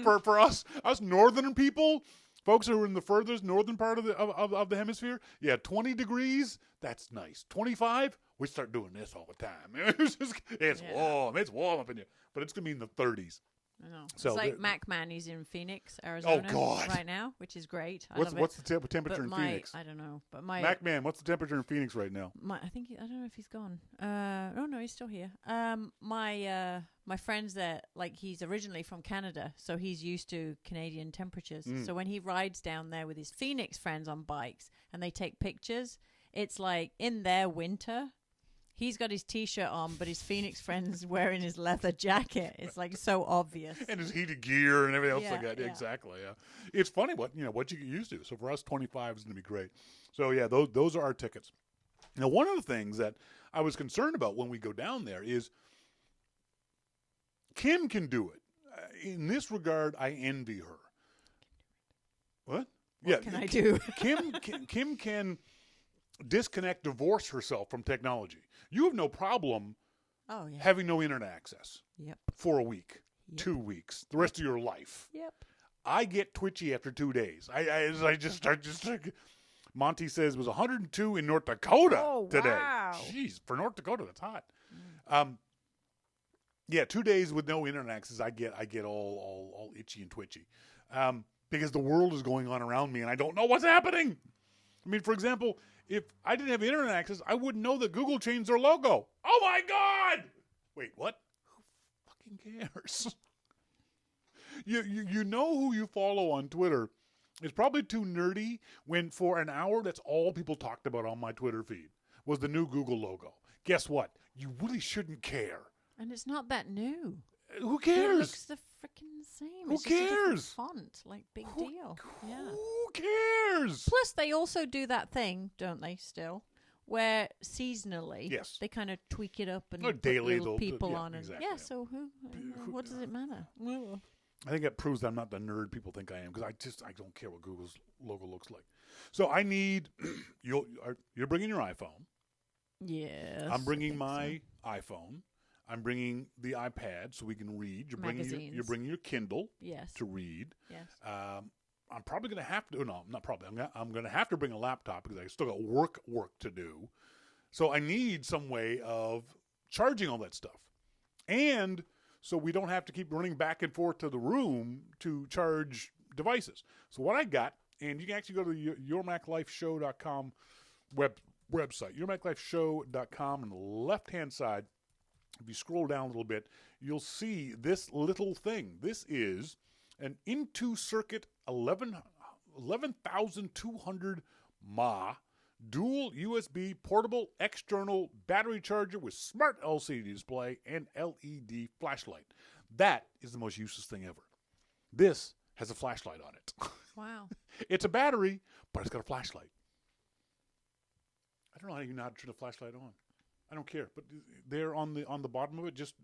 for us northern people, folks who are in the furthest northern part of the hemisphere, 20 degrees, that's nice. 25, we start doing this all the time. It's warm up in here. But it's going to be in the 30s. I know. So it's like MacMan. He's in Phoenix, Arizona right now, which is great. What's the temperature in Phoenix? I don't know. But my MacMan, what's the temperature in Phoenix right now? I don't know if he's gone. No, he's still here. My friend's there, like he's originally from Canada, so he's used to Canadian temperatures. So when he rides down there with his Phoenix friends on bikes and they take pictures, it's like in their winter. He's got his T-shirt on, but his Phoenix friend's wearing his leather jacket. It's like so obvious. And his heated gear and everything else like that. Yeah. Exactly, yeah. It's funny what you get used to. So for us, 25 is going to be great. So yeah, those are our tickets. Now, one of the things that I was concerned about when we go down there is Kim can do it. In this regard, I envy her. What? What can I do? Kim can divorce herself from technology. You have no problem having no internet access for a week, 2 weeks, the rest of your life. Yep. I get twitchy after 2 days. I just start. Monty says it was 102 in North Dakota today. Wow. Jeez, for North Dakota, that's hot. 2 days with no internet access, I get all itchy and twitchy, because the world is going on around me and I don't know what's happening. I mean, for example, if I didn't have internet access, I wouldn't know that Google changed their logo. Oh my God! Wait, what? Who fucking cares? You know who you follow on Twitter is probably too nerdy when for an hour that's all people talked about on my Twitter feed was the new Google logo. Guess what? You really shouldn't care. And it's not that new. Who cares? It looks the freaking same. Who it's just a different cares? font, like big deal. Yeah. Who cares? Plus, they also do that thing, don't they? Still, where seasonally, they kind of tweak it up and or put daily little people on, and exactly, So what does it matter? I think that proves that I'm not the nerd people think I am, because I don't care what Google's logo looks like. So I need you're bringing your iPhone. Yes. I'm bringing my iPhone. I'm bringing the iPad so we can read. You're bringing your Kindle to read. Yes. I'm probably going to have to. No, not probably. I'm going to have to bring a laptop because I still got work to do. So I need some way of charging all that stuff, and so we don't have to keep running back and forth to the room to charge devices. So what I got, and you can actually go to the yourmaclifeshow.com website, yourmaclifeshow.com, on the left-hand side. If you scroll down a little bit, you'll see this little thing. This is an into-circuit 11,200 mAh dual USB portable external battery charger with smart LCD display and LED flashlight. That is the most useless thing ever. This has a flashlight on it. Wow. It's a battery, but it's got a flashlight. I don't know how you know how to turn a flashlight on. I don't care, but there on the bottom of it, just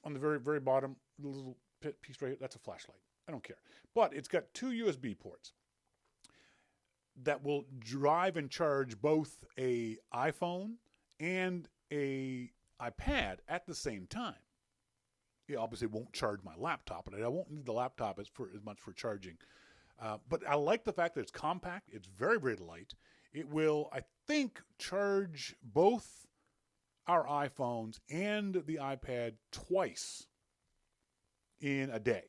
on the very, very bottom, the little piece right here, that's a flashlight. I don't care. But it's got 2 USB ports that will drive and charge both a iPhone and a iPad at the same time. It obviously won't charge my laptop, but I won't need the laptop as much for charging. But I like the fact that it's compact. It's very, very light. It will, I think, charge both our iPhones and the iPad twice in a day.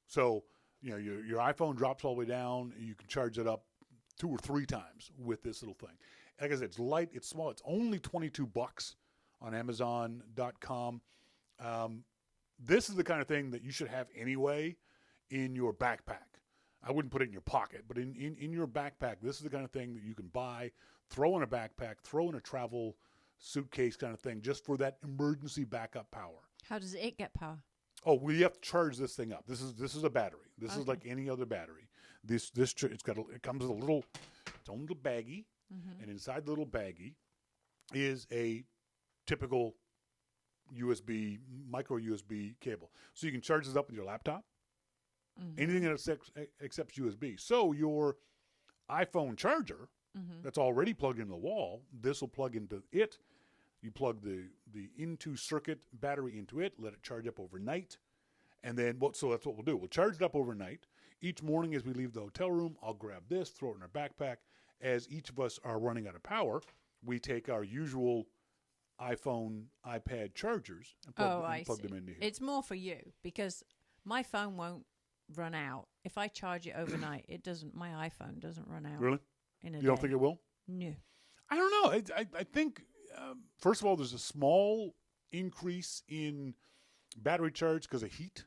So, your iPhone drops all the way down. You can charge it up 2 or 3 times with this little thing. Like I said, it's light, it's small. It's only $22 on Amazon.com. This is the kind of thing that you should have anyway in your backpack. I wouldn't put it in your pocket, but in your backpack, this is the kind of thing that you can buy, throw in a backpack, throw in a travel suitcase kind of thing, just for that emergency backup power. How does it get power? Oh, well, you have to charge this thing up. This is a battery. This is like any other battery. It comes with its own little baggie, and inside the little baggie is a typical micro USB cable. So you can charge this up with your laptop. Anything that accepts USB. So your iPhone charger that's already plugged into the wall, this will plug into it. You plug the into circuit battery into it, let it charge up overnight, and then so that's what we'll do. We'll charge it up overnight. Each morning as we leave the hotel room, I'll grab this, throw it in our backpack. As each of us are running out of power, we take our usual iPhone, iPad chargers and plug them into here. It's more for you because my phone won't run out. If I charge it overnight, my iPhone doesn't run out. Really? In a You don't day. think it will? No. I don't know. I think, first of all, there's a small increase in battery charge because of heat.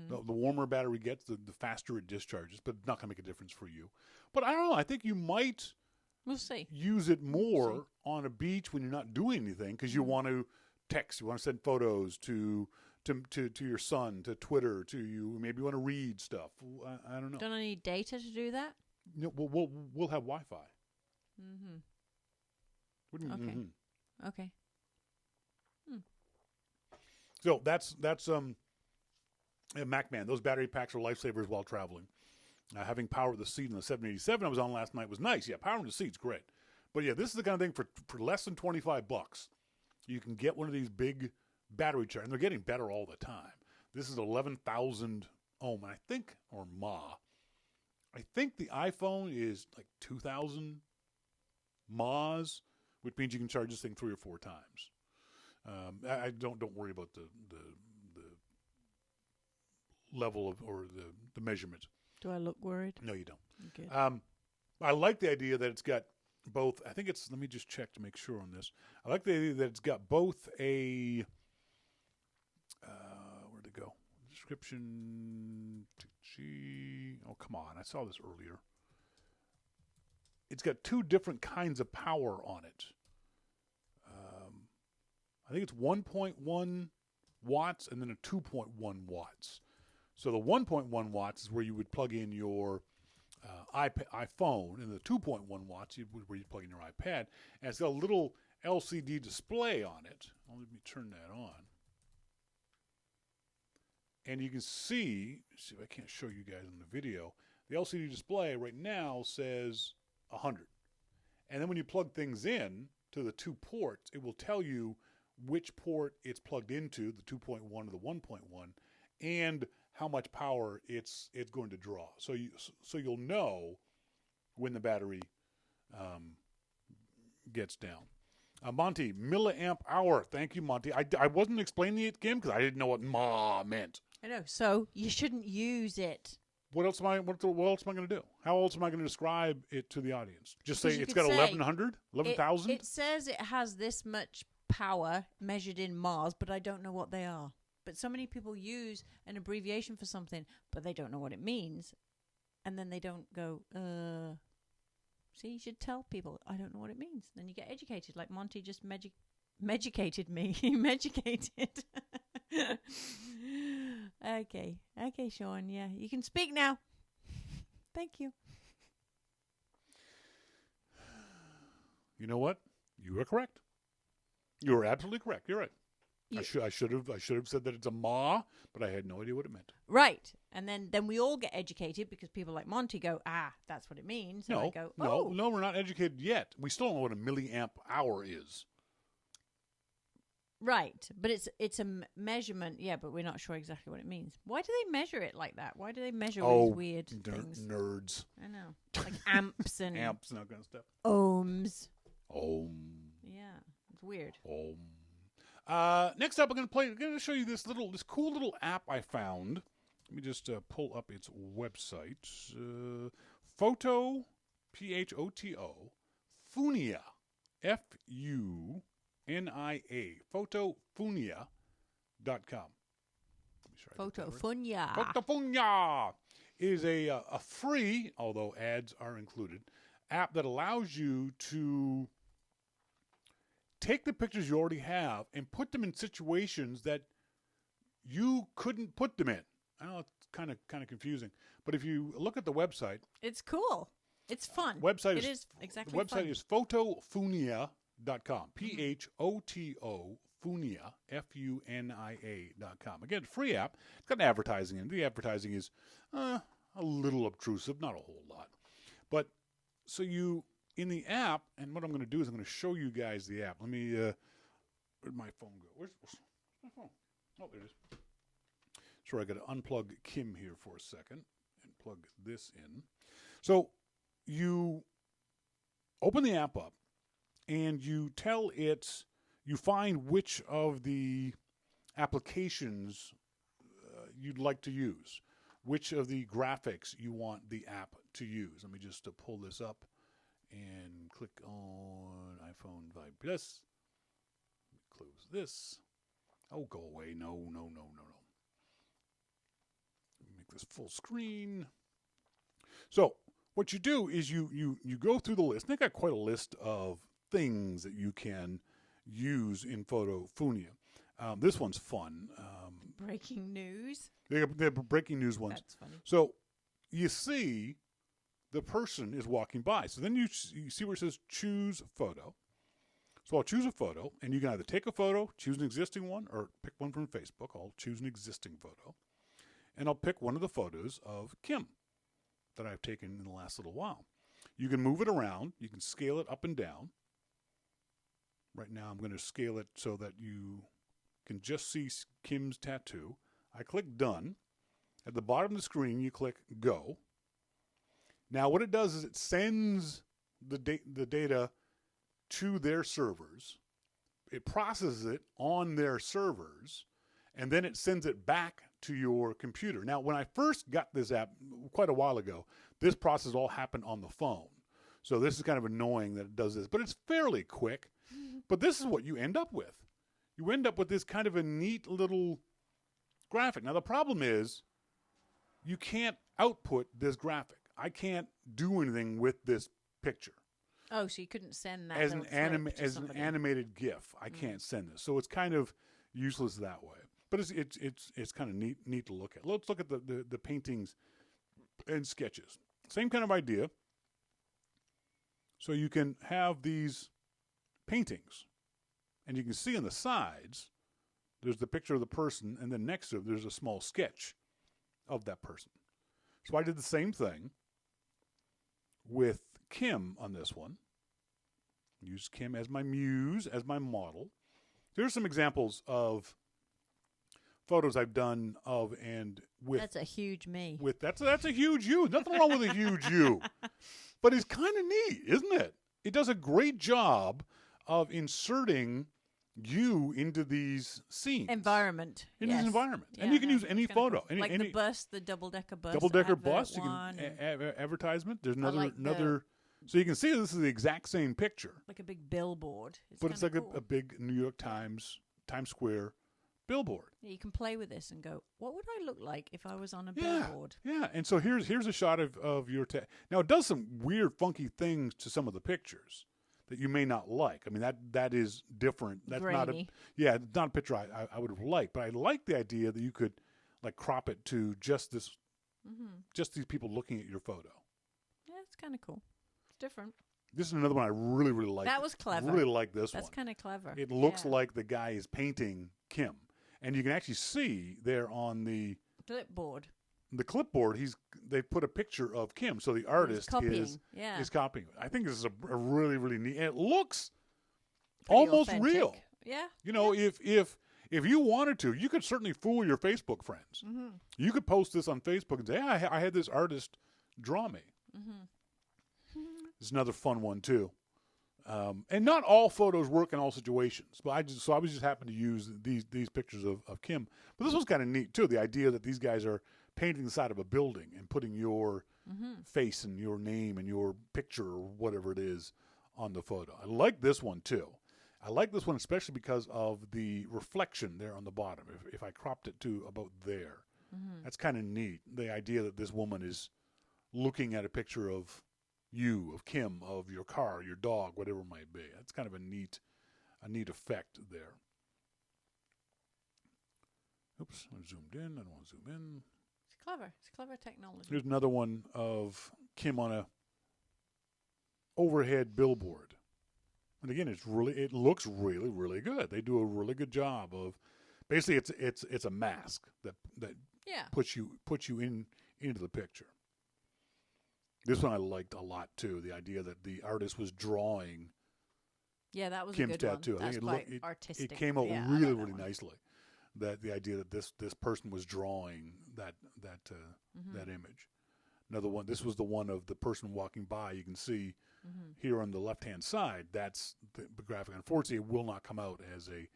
The warmer battery gets, the faster it discharges, but it's not going to make a difference for you. But I don't know. I think you might We'll see. use it more on a beach when you're not doing anything because you want to text, you want to send photos to your son, to Twitter, to you. Maybe you want to read stuff. I don't know. Don't I need data to do that? No, we'll have Wi-Fi. What do you mean? Okay. So that's MacMan. Those battery packs are lifesavers while traveling. Having power at the seat in the 787 I was on last night was nice. Yeah, power in the seat's great. But yeah, this is the kind of thing for less than $25. You can get one of these big battery chargers, and they're getting better all the time. This is 11,000 ohm, I think, or mAh. I think the iPhone is like 2,000 mAhs, which means you can charge this thing 3 or 4 times. I don't worry about the level of or the measurement. Do I look worried? No, you don't. Good. I like the idea that it's got both. I think it's. Let me just check to make sure on this. I like the idea that it's got both a. Where'd it go? Description. Oh, come on! I saw this earlier. It's got 2 different kinds of power on it. I think it's 1.1 watts and then a 2.1 watts. So the 1.1 watts is where you would plug in your iPhone, and the 2.1 watts where you plug in your iPad. And it's got a little LCD display on it. Let me turn that on. And you can see if I can't show you guys in the video, the LCD display right now says 100. And then when you plug things in to the 2 ports, it will tell you which port it's plugged into, the 2.1 or the 1.1, and how much power it's going to draw. So you'll know when the battery gets down. Monty, milliamp hour. Thank you, Monty. I wasn't explaining it, Kim, because I didn't know what mAh meant. I know. So you shouldn't use it. What else am I going to do? How else am I going to describe it to the audience? Just say it's got 1,100, 11,000. It says it has this much power measured in mAhs, but I don't know what they are. But so many people use an abbreviation for something, but they don't know what it means. And then they don't go, see, you should tell people, I don't know what it means. Then you get educated, like Monty just medicated me. He medicated. Okay, Shawn, yeah. You can speak now. Thank you. You know what? You were correct. You were absolutely correct. You're right. I should have said that it's a mAh, but I had no idea what it meant. Right. And then we all get educated because people like Monty go, that's what it means. And I go, No, we're not educated yet. We still don't know what a milliamp hour is. Right. But it's a measurement, yeah, but we're not sure exactly what it means. Why do they measure it like that? Why do they measure all these weird things? Nerds. I know. Like amps and amps and that kind of stuff. Ohms. Ohm. Yeah. It's weird. Ohm. Next up, I'm going to show you this cool little app I found Let me just pull up its website. Photo, Photo, Funia, Funia, photofunia.com. Photofunia. Photofunia is a free, although ads are included, app that allows you to take the pictures you already have and put them in situations that you couldn't put them in. I know it's kind of confusing, but if you look at the website, it's cool. It's fun. Website it is exactly. The website fun. is photofunia.com. Photo Funia, Funia.com. Again, free app. It's got an advertising in it. The advertising is a little obtrusive, not a whole lot. But so you in the app, and what I'm going to do is I'm going to show you guys the app. Let me. Where'd my phone go? Where's my phone? Oh, there it is. Sorry, I got to unplug Kim here for a second and plug this in. So you open the app up and you tell it, you find which of the applications you'd like to use, which of the graphics you want the app to use. Let me just pull this up and click on iPhone 5 Plus. Close this. Oh, go away. No. Make this full screen. So what you do is you go through the list. They got quite a list of things that you can use in Photofunia. This one's fun. Breaking news. They're breaking news ones. That's funny. So you see the person is walking by. So then you see where it says choose photo. So I'll choose a photo, and you can either take a photo, choose an existing one, or pick one from Facebook. I'll choose an existing photo. And I'll pick one of the photos of Kim that I've taken in the last little while. You can move it around. You can scale it up and down. Right now I'm going to scale it so that you can just see Kim's tattoo. I click Done. At the bottom of the screen, you click Go. Now what it does is it sends the data to their servers. It processes it on their servers, and then it sends it back to your computer. Now, when I first got this app quite a while ago, this process all happened on the phone. So this is kind of annoying that it does this, but it's fairly quick. But this is what you end up with. You end up with this kind of a neat little graphic. Now, the problem is you can't output this graphic. I can't do anything with this picture. Oh, so you couldn't send that as an animated GIF. I can't send this, so it's kind of useless that way. But it's kind of neat to look at. Let's look at the paintings and sketches. Same kind of idea. So you can have these paintings, and you can see on the sides there's the picture of the person, and then next to it there's a small sketch of that person. So I did the same thing with Kim on this one. Use Kim as my muse, as my model. Here's some examples of photos I've done of and with. That's a huge me. With that's a huge you. Nothing wrong with a huge you. But it's kind of neat, isn't it? It does a great job of inserting you into these scenes. Environment. Into this environment. Yeah, and you can use any photo. Cool. Like the bus, the double-decker bus. Double-decker bus. You can advertisement. There's another. So you can see this is the exact same picture. Like a big billboard. But it's like cool. a big New York Times Square billboard. Yeah, you can play with this and go, what would I look like if I was on a billboard? Yeah, and so here's a shot of your now it does some weird, funky things to some of the pictures that you may not like. I mean, that is different. That's grainy. It's not a picture I would have liked, but I like the idea that you could like crop it to just this, just these people looking at your photo. Yeah, it's kind of cool. It's different. This is another one I really, really like. That was clever. Really like this one. That's kind of clever. It looks like the guy is painting Kim. And you can actually see there on the clipboard. The clipboard, they put a picture of Kim. So the artist is copying it. I think this is a really, really neat. And it looks pretty almost authentic. Real. Yeah. You know, if you wanted to, you could certainly fool your Facebook friends. Mm-hmm. You could post this on Facebook and say, I had this artist draw me. Mm-hmm. It's another fun one too. And not all photos work in all situations, but I was just happen to use these pictures of Kim. But this one's kind of neat too. The idea that these guys are painting the side of a building and putting your face and your name and your picture or whatever it is on the photo. I like this one too. I like this one especially because of the reflection there on the bottom. If I cropped it to about there, that's kind of neat. The idea that this woman is looking at a picture of you, of Kim, of your car, your dog, whatever it might be. That's kind of a neat effect there. Oops, I zoomed in. I don't want to zoom in. It's clever. It's clever technology. Here's another one of Kim on a overhead billboard. And again, it looks really, really good. They do a really good job of basically it's a mask that puts you into the picture. This one I liked a lot too. The idea that the artist was drawing. Yeah, that was Kim's a good tattoo. one. I That's think quite artistic. It came out yeah, really, really nicely. That the idea that this person was drawing that image. Another one. This was the one of the person walking by. You can see here on the left-hand side. That's the graphic. Unfortunately, it will not come out as a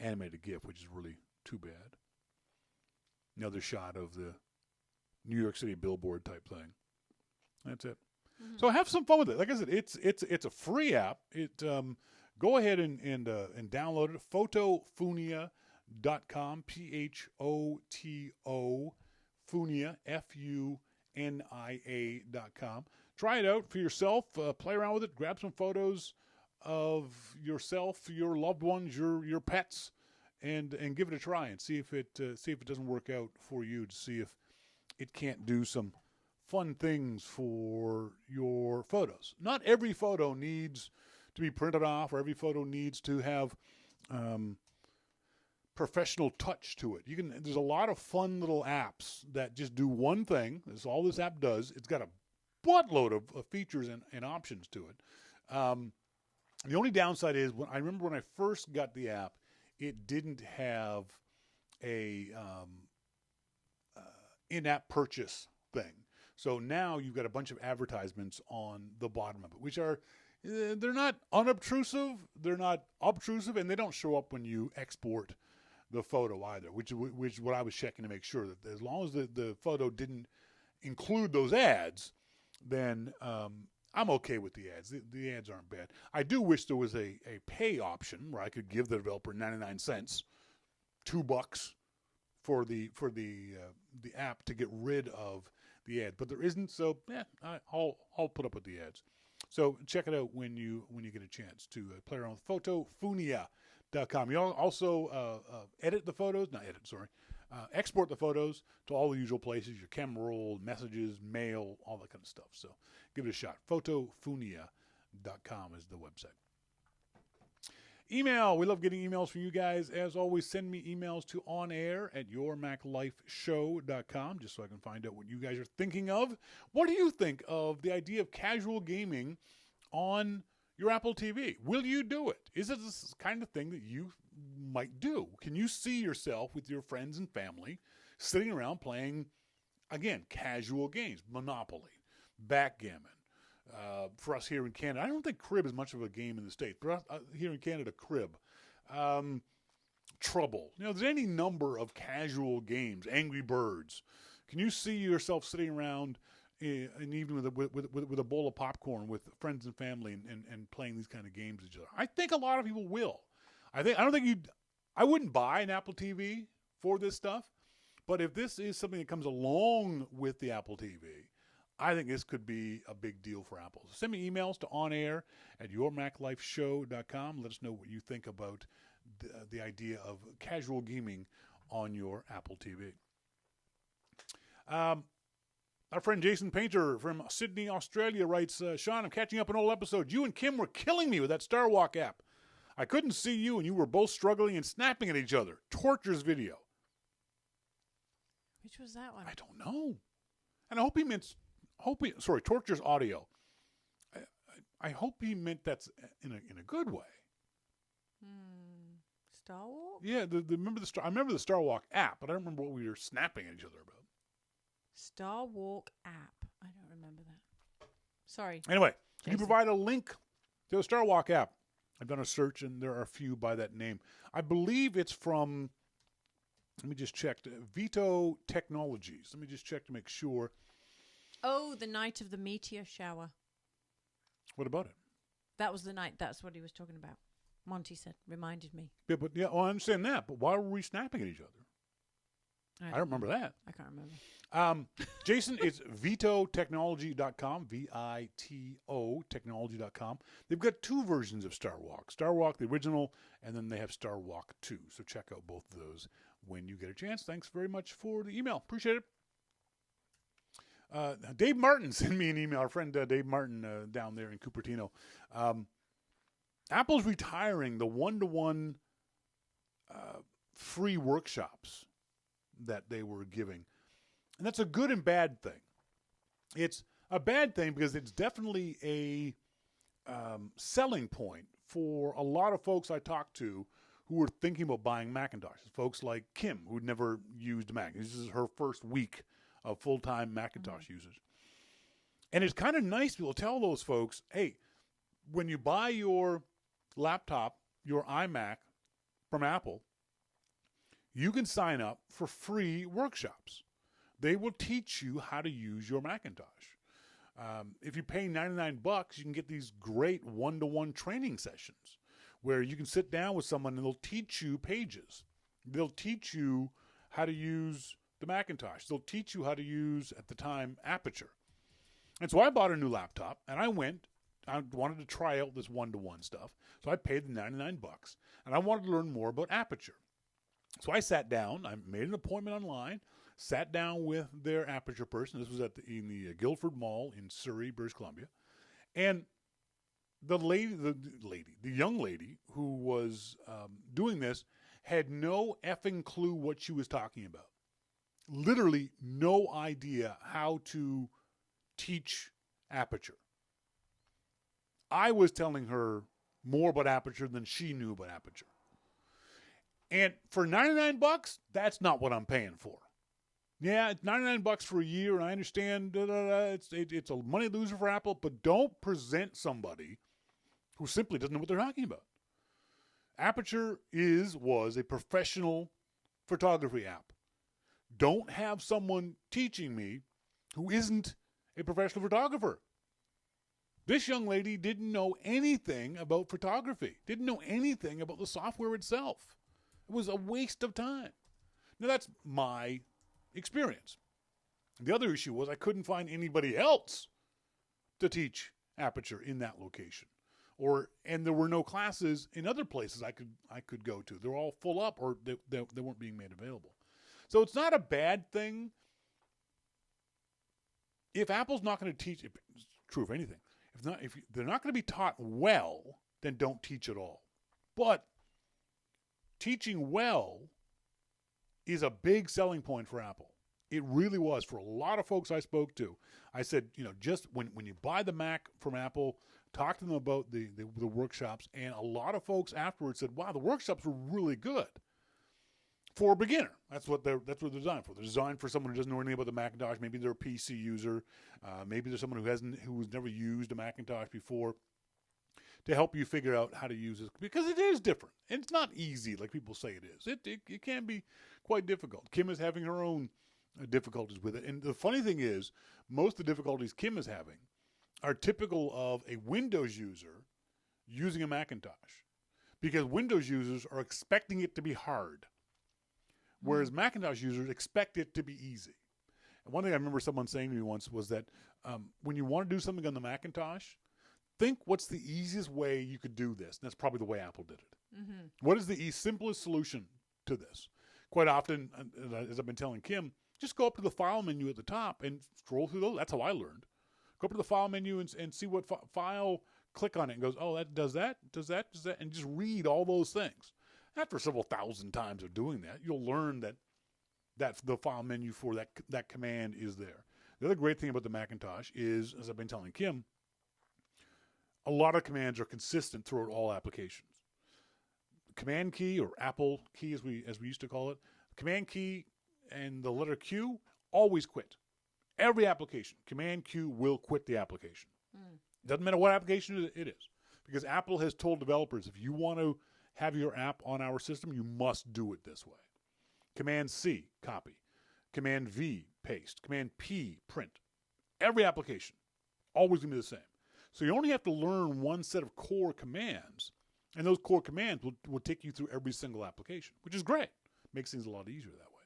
animated GIF, which is really too bad. Another shot of the New York City billboard type thing. That's it. So have some fun with it. Like I said, it's a free app. Go ahead and download it. Photofunia.com. Photo Funia FUNIA.com. Try it out for yourself. Play around with it. Grab some photos of yourself, your loved ones, your pets, and give it a try and see if it doesn't work out for you. To see if it can't do some fun things for your photos. Not every photo needs to be printed off, or every photo needs to have professional touch to it. There's a lot of fun little apps that just do one thing. That's all this app does. It's got a buttload of features and options to it. The only downside is I remember when I first got the app, it didn't have a in-app purchase thing. So now you've got a bunch of advertisements on the bottom of it, which are, they're not unobtrusive, they're not obtrusive, and they don't show up when you export the photo either, which is what I was checking to make sure that as long as the photo didn't include those ads, then I'm okay with the ads. The ads aren't bad. I do wish there was a pay option where I could give the developer 99 cents, $2 for the app to get rid of the ads, but there isn't. So I'll put up with the ads. So check it out when you get a chance to play around with Photofunia.com. You also edit the photos. Export the photos to all the usual places: your camera roll, messages, mail, all that kind of stuff. So give it a shot. Photofunia.com is the website. Email. We love getting emails from you guys. As always, send me emails to onair@yourmaclifeshow.com just so I can find out what you guys are thinking of. What do you think of the idea of casual gaming on your Apple TV? Will you do it? Is it this kind of thing that you might do? Can you see yourself with your friends and family sitting around playing, again, casual games? Monopoly, backgammon. For us here in Canada, I don't think crib is much of a game in the States. For us here in Canada, crib. Trouble. There's any number of casual games. Angry Birds. Can you see yourself sitting around and even with a bowl of popcorn with friends and family and playing these kind of games with each other? I think a lot of people will. I wouldn't buy an Apple TV for this stuff, but if this is something that comes along with the Apple TV, I think this could be a big deal for Apple. So send me emails to onair@yourmaclifeshow.com. Let us know what you think about the idea of casual gaming on your Apple TV. Our friend Jason Painter from Sydney, Australia writes, Shawn, I'm catching up on old episodes. You and Kim were killing me with that Star Walk app. I couldn't see you, and you were both struggling and snapping at each other. Torture's video. Which was that one? I don't know. And I hope he meant... Torture's audio. I hope he meant that's in a good way. Star Walk? Yeah, I remember the Star Walk app, but I don't remember what we were snapping at each other about. Star Walk app. I don't remember that. Sorry. Anyway, Jason, can you provide a link to the Star Walk app? I've done a search, and there are a few by that name. I believe it's from Let me just check. Veto Technologies. Let me just check to make sure. Oh, the night of the meteor shower. What about it? That was the night. That's what he was talking about. Monty said, reminded me. Yeah, but well, I understand that. But why were we snapping at each other? I don't remember that. I can't remember. Jason, it's vitotechnology.com, V-I-T-O technology.com. They've got two versions of Star Walk. Star Walk, the original, and then they have Star Walk 2. So check out both of those when you get a chance. Thanks very much for the email. Appreciate it. Dave Martin sent me an email. Our friend Dave Martin down there in Cupertino. Apple's retiring the one-to-one free workshops that they were giving. And that's a good and bad thing. It's a bad thing because it's definitely a selling point for a lot of folks I talked to who were thinking about buying Macintoshes. Folks like Kim, who'd never used a Mac. This is her first week of full-time Macintosh usage. And it's kind of nice to be able to tell those folks, hey, when you buy your laptop, your iMac from Apple, you can sign up for free workshops. They will teach you how to use your Macintosh. If you pay $99, you can get these great one-to-one training sessions where you can sit down with someone and they'll teach you Pages. They'll teach you how to use the Macintosh. They'll teach you how to use, at the time, Aperture. And so I bought a new laptop, and I wanted to try out this one-to-one stuff. So I paid the $99, and I wanted to learn more about Aperture. So I sat down. I made an appointment online, sat down with their Aperture person. This was in the Guilford Mall in Surrey, British Columbia. And the young lady who was doing this had no effing clue what she was talking about. Literally no idea how to teach Aperture. I was telling her more about Aperture than she knew about Aperture. And for $99, that's not what I'm paying for. Yeah, it's $99 for a year, and I understand it's a money loser for Apple, but don't present somebody who simply doesn't know what they're talking about. Aperture was a professional photography app. Don't have someone teaching me who isn't a professional photographer. This young lady didn't know anything about photography, didn't know anything about the software itself. It was a waste of time. Now, that's my experience. The other issue was I couldn't find anybody else to teach Aperture in that location. And there were no classes in other places I could go to. They're all full up or they weren't being made available. So it's not a bad thing. If Apple's not going to teach, it's true of anything. If they're not going to be taught well, then don't teach at all. But teaching well is a big selling point for Apple. It really was for a lot of folks I spoke to. I said, just when you buy the Mac from Apple, talk to them about the workshops. And a lot of folks afterwards said, wow, the workshops were really good for a beginner. That's what they're designed for. They're designed for someone who doesn't know anything about the Macintosh. Maybe they're a PC user. Maybe there's someone who's never used a Macintosh before, to help you figure out how to use it, because it is different. And it's not easy like people say it is. It can be quite difficult. Kim is having her own difficulties with it. And the funny thing is, most of the difficulties Kim is having are typical of a Windows user using a Macintosh, because Windows users are expecting it to be hard, whereas Macintosh users expect it to be easy. And one thing I remember someone saying to me once was that when you want to do something on the Macintosh, think what's the easiest way you could do this. And that's probably the way Apple did it. Mm-hmm. What is the simplest solution to this? Quite often, as I've been telling Kim, just go up to the file menu at the top and scroll through those. That's how I learned. Go up to the file menu and see what file, click on it and goes, oh, that does that, and just read all those things. After several thousand times of doing that, you'll learn that the file menu for that command is there. The other great thing about the Macintosh is, as I've been telling Kim, a lot of commands are consistent throughout all applications. Command key, or Apple key as we used to call it, command key and the letter Q always quit. Every application, command Q will quit the application. Doesn't matter what application it is, because Apple has told developers, if you want to have your app on our system, you must do it this way. Command C, copy. Command V, paste. Command P, print. Every application, always going to be the same. So you only have to learn one set of core commands, and those core commands will take you through every single application, which is great. Makes things a lot easier that way.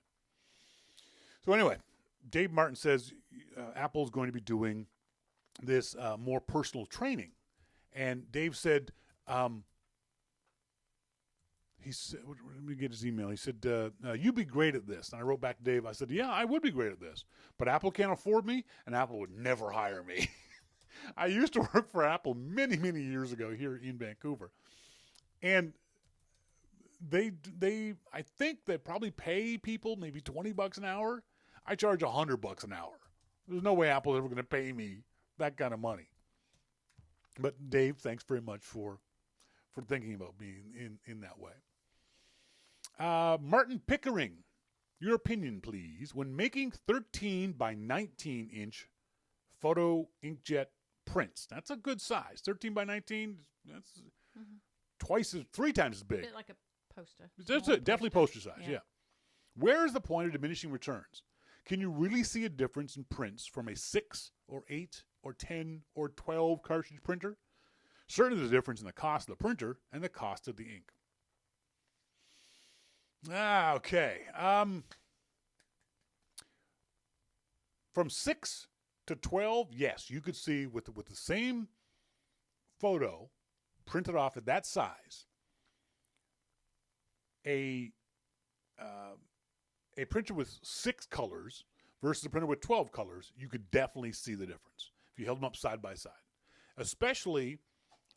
So anyway, Dave Martin says Apple is going to be doing this more personal training. And Dave said, he said, let me get his email. He said, you'd be great at this. And I wrote back to Dave, I said, yeah, I would be great at this. But Apple can't afford me, and Apple would never hire me. I used to work for Apple many, many years ago here in Vancouver. And I think they probably pay people maybe $20 an hour. I charge $100 an hour. There's no way Apple's ever going to pay me that kind of money. But Dave, thanks very much for thinking about me in that way. Martin Pickering, your opinion, please. When making 13 by 19 inch photo inkjet prints, that's a good size. 13 by 19, that's three times as big. A bit like a poster. That's it, definitely poster size, yeah. Where is the point of diminishing returns? Can you really see a difference in prints from a 6 or 8 or 10 or 12 cartridge printer? Certainly there's a difference in the cost of the printer and the cost of the ink. Okay. From 6 to 12, yes, you could see with the same photo printed off at that size, a printer with 6 colors versus a printer with 12 colors, you could definitely see the difference if you held them up side by side, especially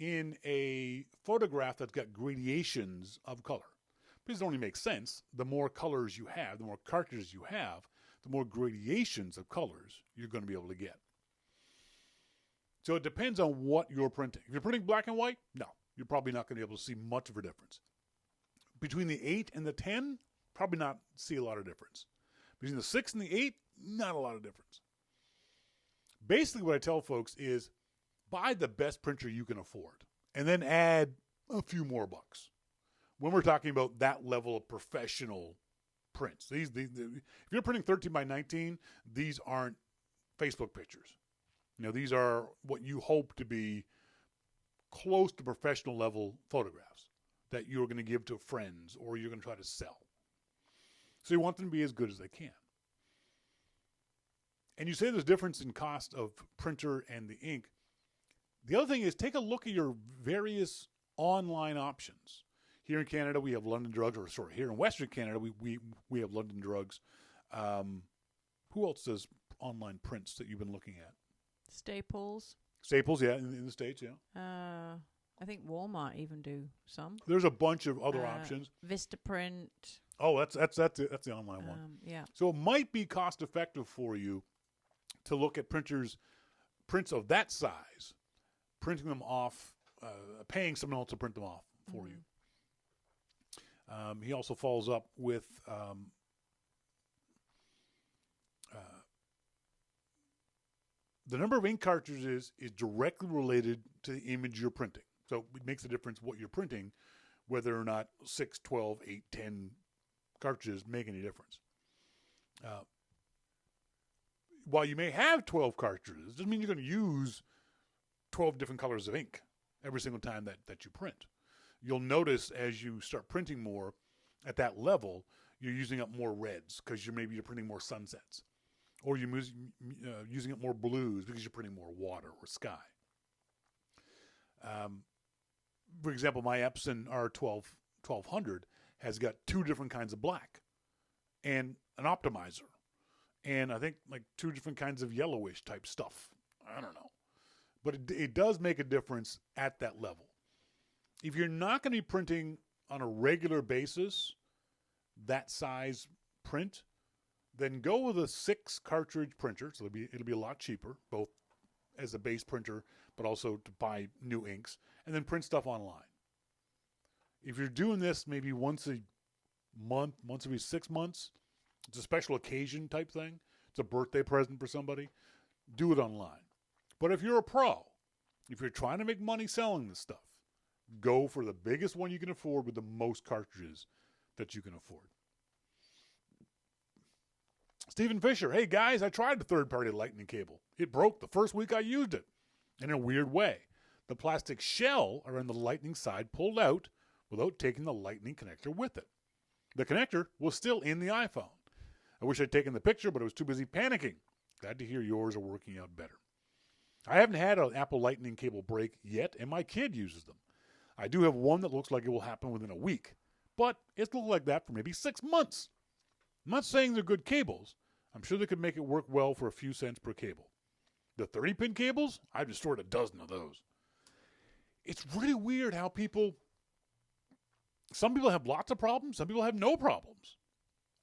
in a photograph that's got gradations of color. Because it only makes sense. The more colors you have, the more cartridges you have, the more gradations of colors you're going to be able to get. So it depends on what you're printing. If you're printing black and white, no, you're probably not going to be able to see much of a difference. Between the 8 and the 10, probably not see a lot of difference. Between the 6 and the 8, not a lot of difference. Basically what I tell folks is buy the best printer you can afford and then add a few more bucks. When we're talking about that level of professional prints, if you're printing 13 by 19, these aren't Facebook pictures. You know, these are what you hope to be close to professional level photographs that you're going to give to friends or you're going to try to sell. So you want them to be as good as they can. And you say there's a difference in cost of printer and the ink. The other thing is take a look at your various online options. Here in Canada, we have London Drugs, here in Western Canada, we have London Drugs. Who else does online prints that you've been looking at? Staples, yeah, in the States, yeah. I think Walmart even do some. There's a bunch of other options. Vistaprint. Oh, that's the online one. Yeah. So it might be cost effective for you to look at prints of that size, printing them off, paying someone else to print them off for you. He also follows up with the number of ink cartridges is directly related to the image you're printing. So it makes a difference what you're printing, whether or not 6, 12, 8, 10 cartridges make any difference. While you may have 12 cartridges, it doesn't mean you're going to use 12 different colors of ink every single time that you print. You'll notice as you start printing more at that level, you're using up more reds because you're printing more sunsets. Or you're using up more blues because you're printing more water or sky. For example, my Epson R1200 has got 2 different kinds of black and an optimizer. And I think like 2 different kinds of yellowish type stuff. I don't know. But it does make a difference at that level. If you're not going to be printing on a regular basis that size print, then go with a 6 cartridge printer. So it'll be a lot cheaper, both as a base printer, but also to buy new inks, and then print stuff online. If you're doing this maybe once a month, once every 6 months, it's a special occasion type thing. It's a birthday present for somebody. Do it online. But if you're a pro, if you're trying to make money selling this stuff, go for the biggest one you can afford with the most cartridges that you can afford. Stephen Fisher, hey guys, I tried the third-party lightning cable. It broke the first week I used it. In a weird way. The plastic shell around the lightning side pulled out without taking the lightning connector with it. The connector was still in the iPhone. I wish I'd taken the picture, but I was too busy panicking. Glad to hear yours are working out better. I haven't had an Apple Lightning cable break yet, and my kid uses them. I do have one that looks like it will happen within a week, but it's looked like that for maybe 6 months. I'm not saying they're good cables. I'm sure they could make it work well for a few cents per cable. The 30-pin cables, I've destroyed a dozen of those. It's really weird how some people have lots of problems, some people have no problems.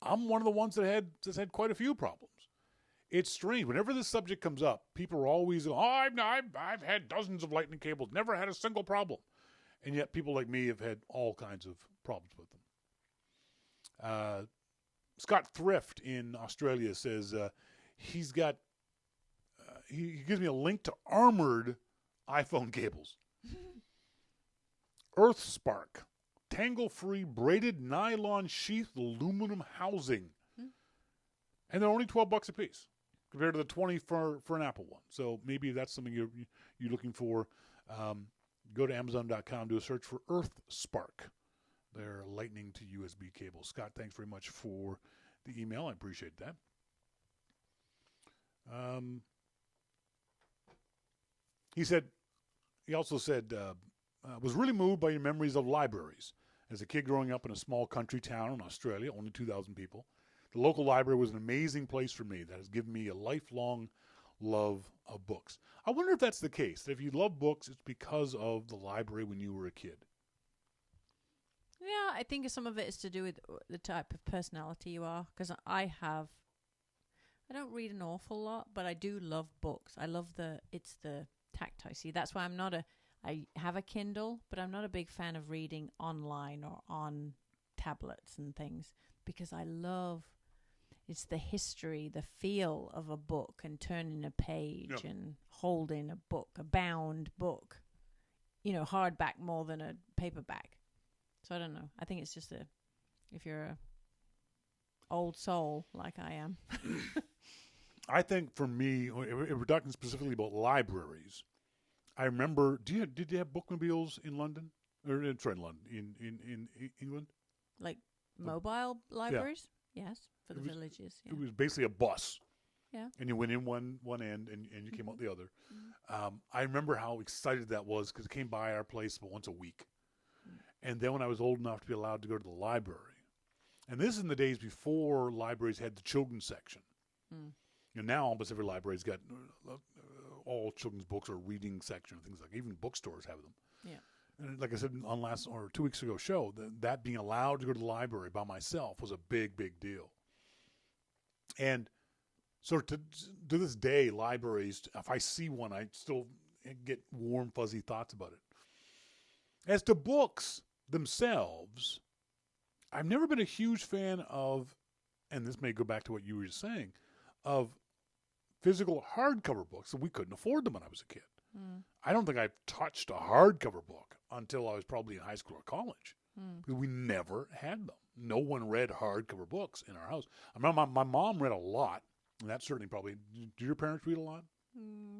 I'm one of the ones that's had quite a few problems. It's strange. Whenever this subject comes up, people are always, I've had dozens of lightning cables, never had a single problem. And yet people like me have had all kinds of problems with them. Scott Thrift in Australia says he's got, he gives me a link to armored iPhone cables. Earth Spark, tangle-free braided nylon sheathed aluminum housing. And they're only $12 a piece compared to the $20 for an Apple one. So maybe that's something you're looking for. Go to Amazon.com, do a search for Earth Spark. They're lightning to USB cables. Scott, thanks very much for the email. I appreciate that. He also said, was really moved by your memories of libraries. As a kid growing up in a small country town in Australia, only 2,000 people, the local library was an amazing place for me that has given me a lifelong love of books. I wonder if that's the case, that if you love books, it's because of the library when you were a kid. Yeah, I think some of it is to do with the type of personality you are. Because I don't read an awful lot, but I do love books. I love it's the tactile. See, that's why I have a Kindle, but I'm not a big fan of reading online or on tablets and things, because it's the history, the feel of a book and turning a page and holding a book, a bound book, hardback more than a paperback. So I don't know. I think it's just if you're a old soul like I am. I think for me, if we're talking specifically about libraries, I remember, did you have bookmobiles in London? Or in London, in England? Like mobile libraries? Yeah. Yes, for the villages. Yeah. It was basically a bus. Yeah. And you went in one end and you came out the other. I remember how excited that was because it came by our place about once a week. And then when I was old enough to be allowed to go to the library, and this is in the days before libraries had the children's section. Now almost every library's got all children's books or reading section, things like even bookstores have them. Yeah. And like I said on last or 2 weeks ago show, that being allowed to go to the library by myself was a big, big deal. And so to this day, libraries, if I see one, I still get warm, fuzzy thoughts about it. As to books themselves, I've never been a huge fan of, and this may go back to what you were just saying, of physical hardcover books. We couldn't afford them when I was a kid. I don't think I've touched a hardcover book until I was probably in high school or college. Because we never had them. No one read hardcover books in our house. I remember my mom read a lot, and that certainly probably. Do your parents read a lot?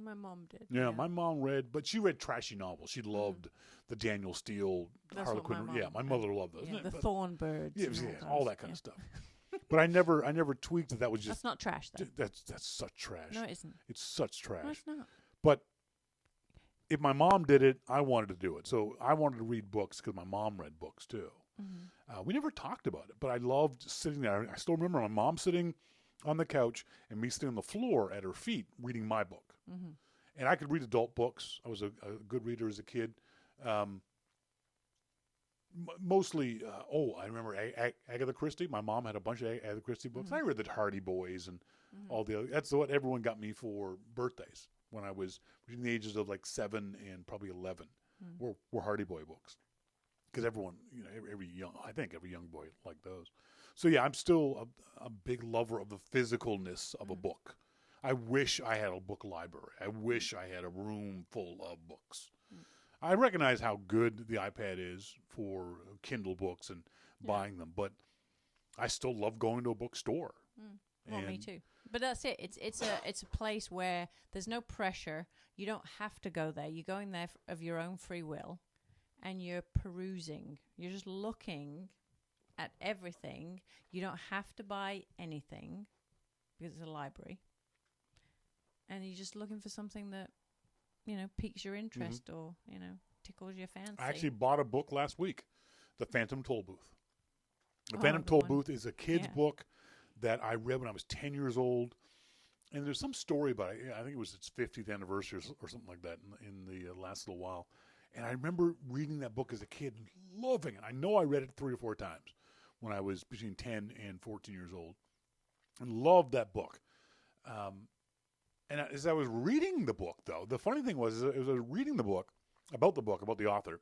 My mom did. Yeah, my mom read, but she read trashy novels. She loved the Daniel Steele, Harlequin. My mother loved those. Yeah, the Thornbirds. Yeah, all that kind of stuff. But I never tweaked that was just. That's not trash, though. That's such trash. No, it isn't. It's such trash. No, it's not. But if my mom did it, I wanted to do it. So I wanted to read books because my mom read books too. We never talked about it, but I loved sitting there. I still remember my mom sitting on the couch and me sitting on the floor at her feet reading my book. And I could read adult books. I was a good reader as a kid. Mostly, I remember Agatha Christie. My mom had a bunch of Agatha Christie books. I read the Hardy Boys and all the other. That's what everyone got me for birthdays when I was between the ages of like 7 and probably 11. Were Hardy Boy books. Because everyone, every young boy liked those. So yeah, I'm still a big lover of the physicalness of a book. I wish I had a book library. I wish I had a room full of books. I recognize how good the iPad is for Kindle books and buying them, but I still love going to a bookstore. Well, me too. But that's it. It's a place where there's no pressure. You don't have to go there. You're going there of your own free will, and you're perusing. You're just looking at everything. You don't have to buy anything because it's a library, and you're just looking for something that piques your interest or tickles your fancy. I actually bought a book last week, The Phantom Toll Booth. The Phantom Toll Booth is a kid's book that I read when I was 10 years old. And there's some story about it. I think it was its 50th anniversary or something like that in the last little while. And I remember reading that book as a kid and loving it. I know I read it 3 or 4 times when I was between 10 and 14 years old. And loved that book. And as I was reading the book, though, the funny thing was, as I was reading the book, about the author,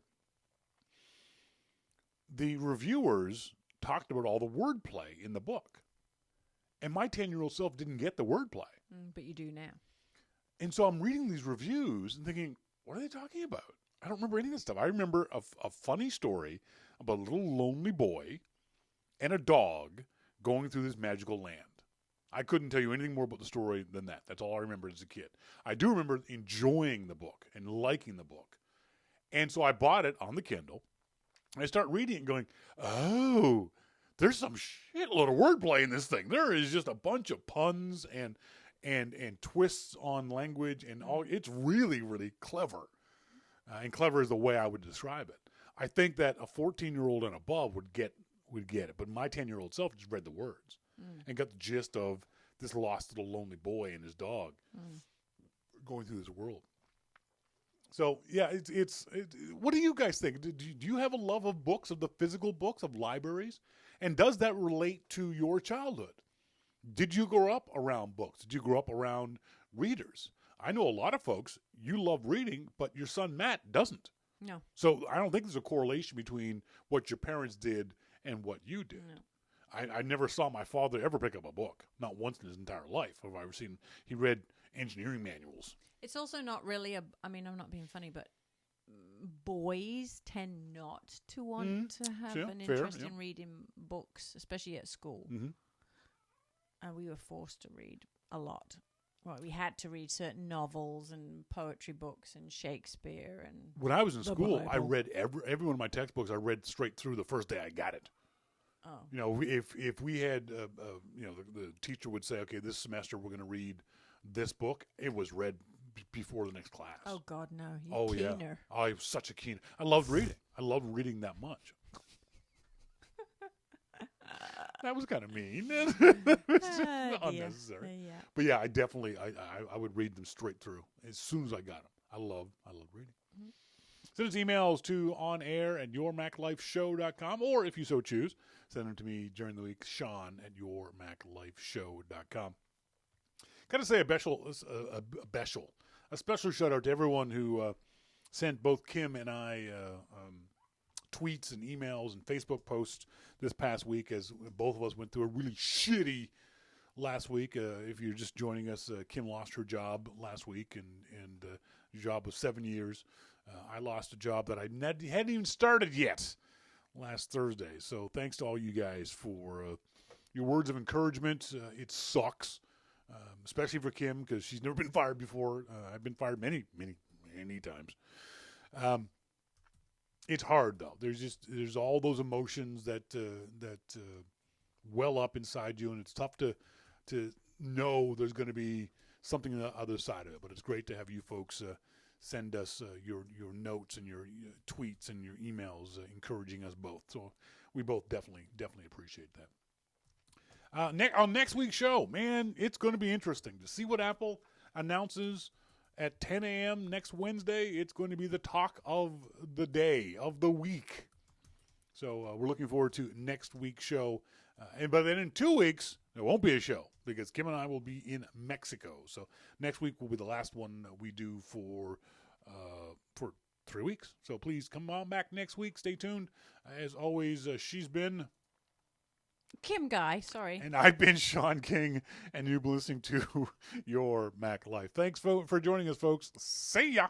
the reviewers talked about all the wordplay in the book. And my 10-year-old self didn't get the wordplay. But you do now. And so I'm reading these reviews and thinking, what are they talking about? I don't remember any of this stuff. I remember a funny story about a little lonely boy and a dog going through this magical land. I couldn't tell you anything more about the story than that. That's all I remember as a kid. I do remember enjoying the book and liking the book. And so I bought it on the Kindle. And I start reading it and going, oh, there's some shitload of wordplay in this thing. There is just a bunch of puns and twists on language and all. It's really, really clever. And clever is the way I would describe it. I think that a 14-year-old and above would get it. But my 10-year-old self just read the words and got the gist of this lost little lonely boy and his dog going through this world. So, yeah, it's what do you guys think? Do you have a love of books, of the physical books, of libraries? And does that relate to your childhood? Did you grow up around books? Did you grow up around readers? I know a lot of folks, you love reading, but your son Matt doesn't. No. So I don't think there's a correlation between what your parents did and what you did. No. I never saw my father ever pick up a book. Not once in his entire life have I ever seen. He read engineering manuals. It's also not really I'm not being funny, but boys tend not to want to have an interest in reading books, especially at school. And we were forced to read a lot. Well, we had to read certain novels and poetry books and Shakespeare. And when I was in school, Bible. I read every one of my textbooks. I read straight through the first day I got it. Oh. If we had, the teacher would say, okay, this semester we're going to read this book. It was read before the next class. Oh, God, no. Keener. Yeah. Oh, I was such a keen. I loved reading. I loved reading that much. That was kind of mean. It was just unnecessary. Yeah. But yeah, I definitely, I would read them straight through as soon as I got them. I love reading. Send us emails to onair@yourmaclifeshow.com, or if you so choose, send them to me during the week, Shawn@yourmaclifeshow.com. Got to say a special shout out to everyone who sent both Kim and I tweets and emails and Facebook posts this past week, as both of us went through a really shitty last week. If you're just joining us, Kim lost her job last week, and her job was 7 years. I lost a job that I hadn't even started yet last Thursday. So thanks to all you guys for your words of encouragement. It sucks, especially for Kim, because she's never been fired before. I've been fired many, many, many times. It's hard though. There's all those emotions that well up inside you, and it's tough to know there's going to be something on the other side of it. But it's great to have you folks send us your notes and your tweets and your emails encouraging us both. So we both definitely appreciate that. On next week's show, man, it's going to be interesting to see what Apple announces at 10 a.m. next Wednesday. It's going to be the talk of the day, of the week. So we're looking forward to next week's show. But then in 2 weeks, there won't be a show because Kim and I will be in Mexico. So next week will be the last one we do for 3 weeks. So please come on back next week. Stay tuned. As always, she's been Kim Guy, sorry. And I've been Shawn King, and you've been listening to Your Mac Life. Thanks for joining us, folks. See ya.